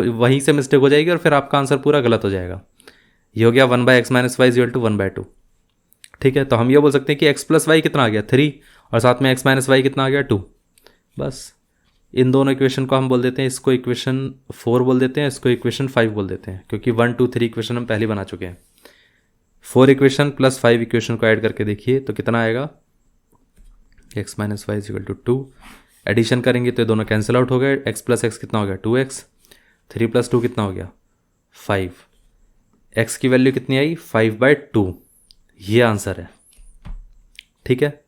वहीं से मिस्टेक हो जाएगी और फिर आपका आंसर पूरा गलत हो जाएगा। ये हो गया 1/x - y इक्वल टू 1/2, ठीक है। तो हम ये बोल सकते हैं कि x+y कितना आ गया, 3, और साथ में x - y कितना आ गया, 2। बस इन दोनों इक्वेशन को हम बोल देते हैं, इसको इक्वेशन 4 बोल देते हैं, इसको इक्वेशन 5 बोल देते हैं, क्योंकि 1 2 3 इक्वेशन हम पहले बना चुके हैं। 4 इक्वेशन प्लस 5 इक्वेशन को ऐड करके देखिए तो कितना आएगा, x - y equal to 2। Addition करेंगे तो ये दोनों कैंसिल आउट हो गए। x + x कितना हो गया, 2x, 3 + 2 कितना हो गया, 5। x की वैल्यू कितनी आई, 5/2। ये आंसर है, ठीक है।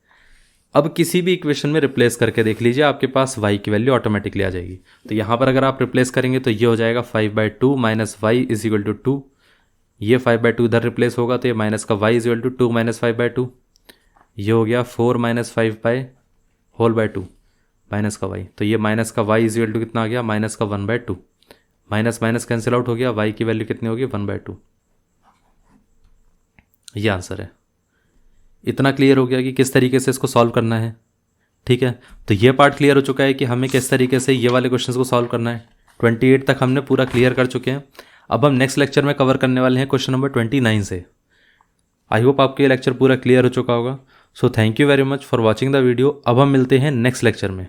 अब किसी भी इक्वेशन में रिप्लेस करके देख लीजिए, आपके पास y की वैल्यू ऑटोमेटिकली आ जाएगी। तो यहाँ पर अगर आप रिप्लेस करेंगे तो ये हो जाएगा 5/2 minus y is equal to 2। ये 5/2 इधर रिप्लेस होगा तो ये माइनस का y इज इक्वल टू 2 - 5/2। ये हो गया 4 - 5/2 माइनस का y। तो ये माइनस का y इज इक्वल टू कितना आ गया, माइनस का 1/2। माइनस माइनस कैंसिल आउट हो गया, y की वैल्यू कितनी होगी, 1/2। ये आंसर है। इतना क्लियर हो गया कि किस तरीके से इसको सॉल्व करना है, ठीक है। तो ये पार्ट क्लियर हो चुका है कि हमें किस तरीके से ये वाले क्वेश्चंस को सॉल्व करना है। 28 तक हमने पूरा क्लियर कर चुके हैं। अब हम नेक्स्ट लेक्चर में कवर करने वाले हैं क्वेश्चन नंबर 29 से। आई होप आपको ये लेक्चर पूरा क्लियर हो चुका होगा। So thank you very much for watching the video. अब हम मिलते हैं नेक्स्ट लेक्चर में।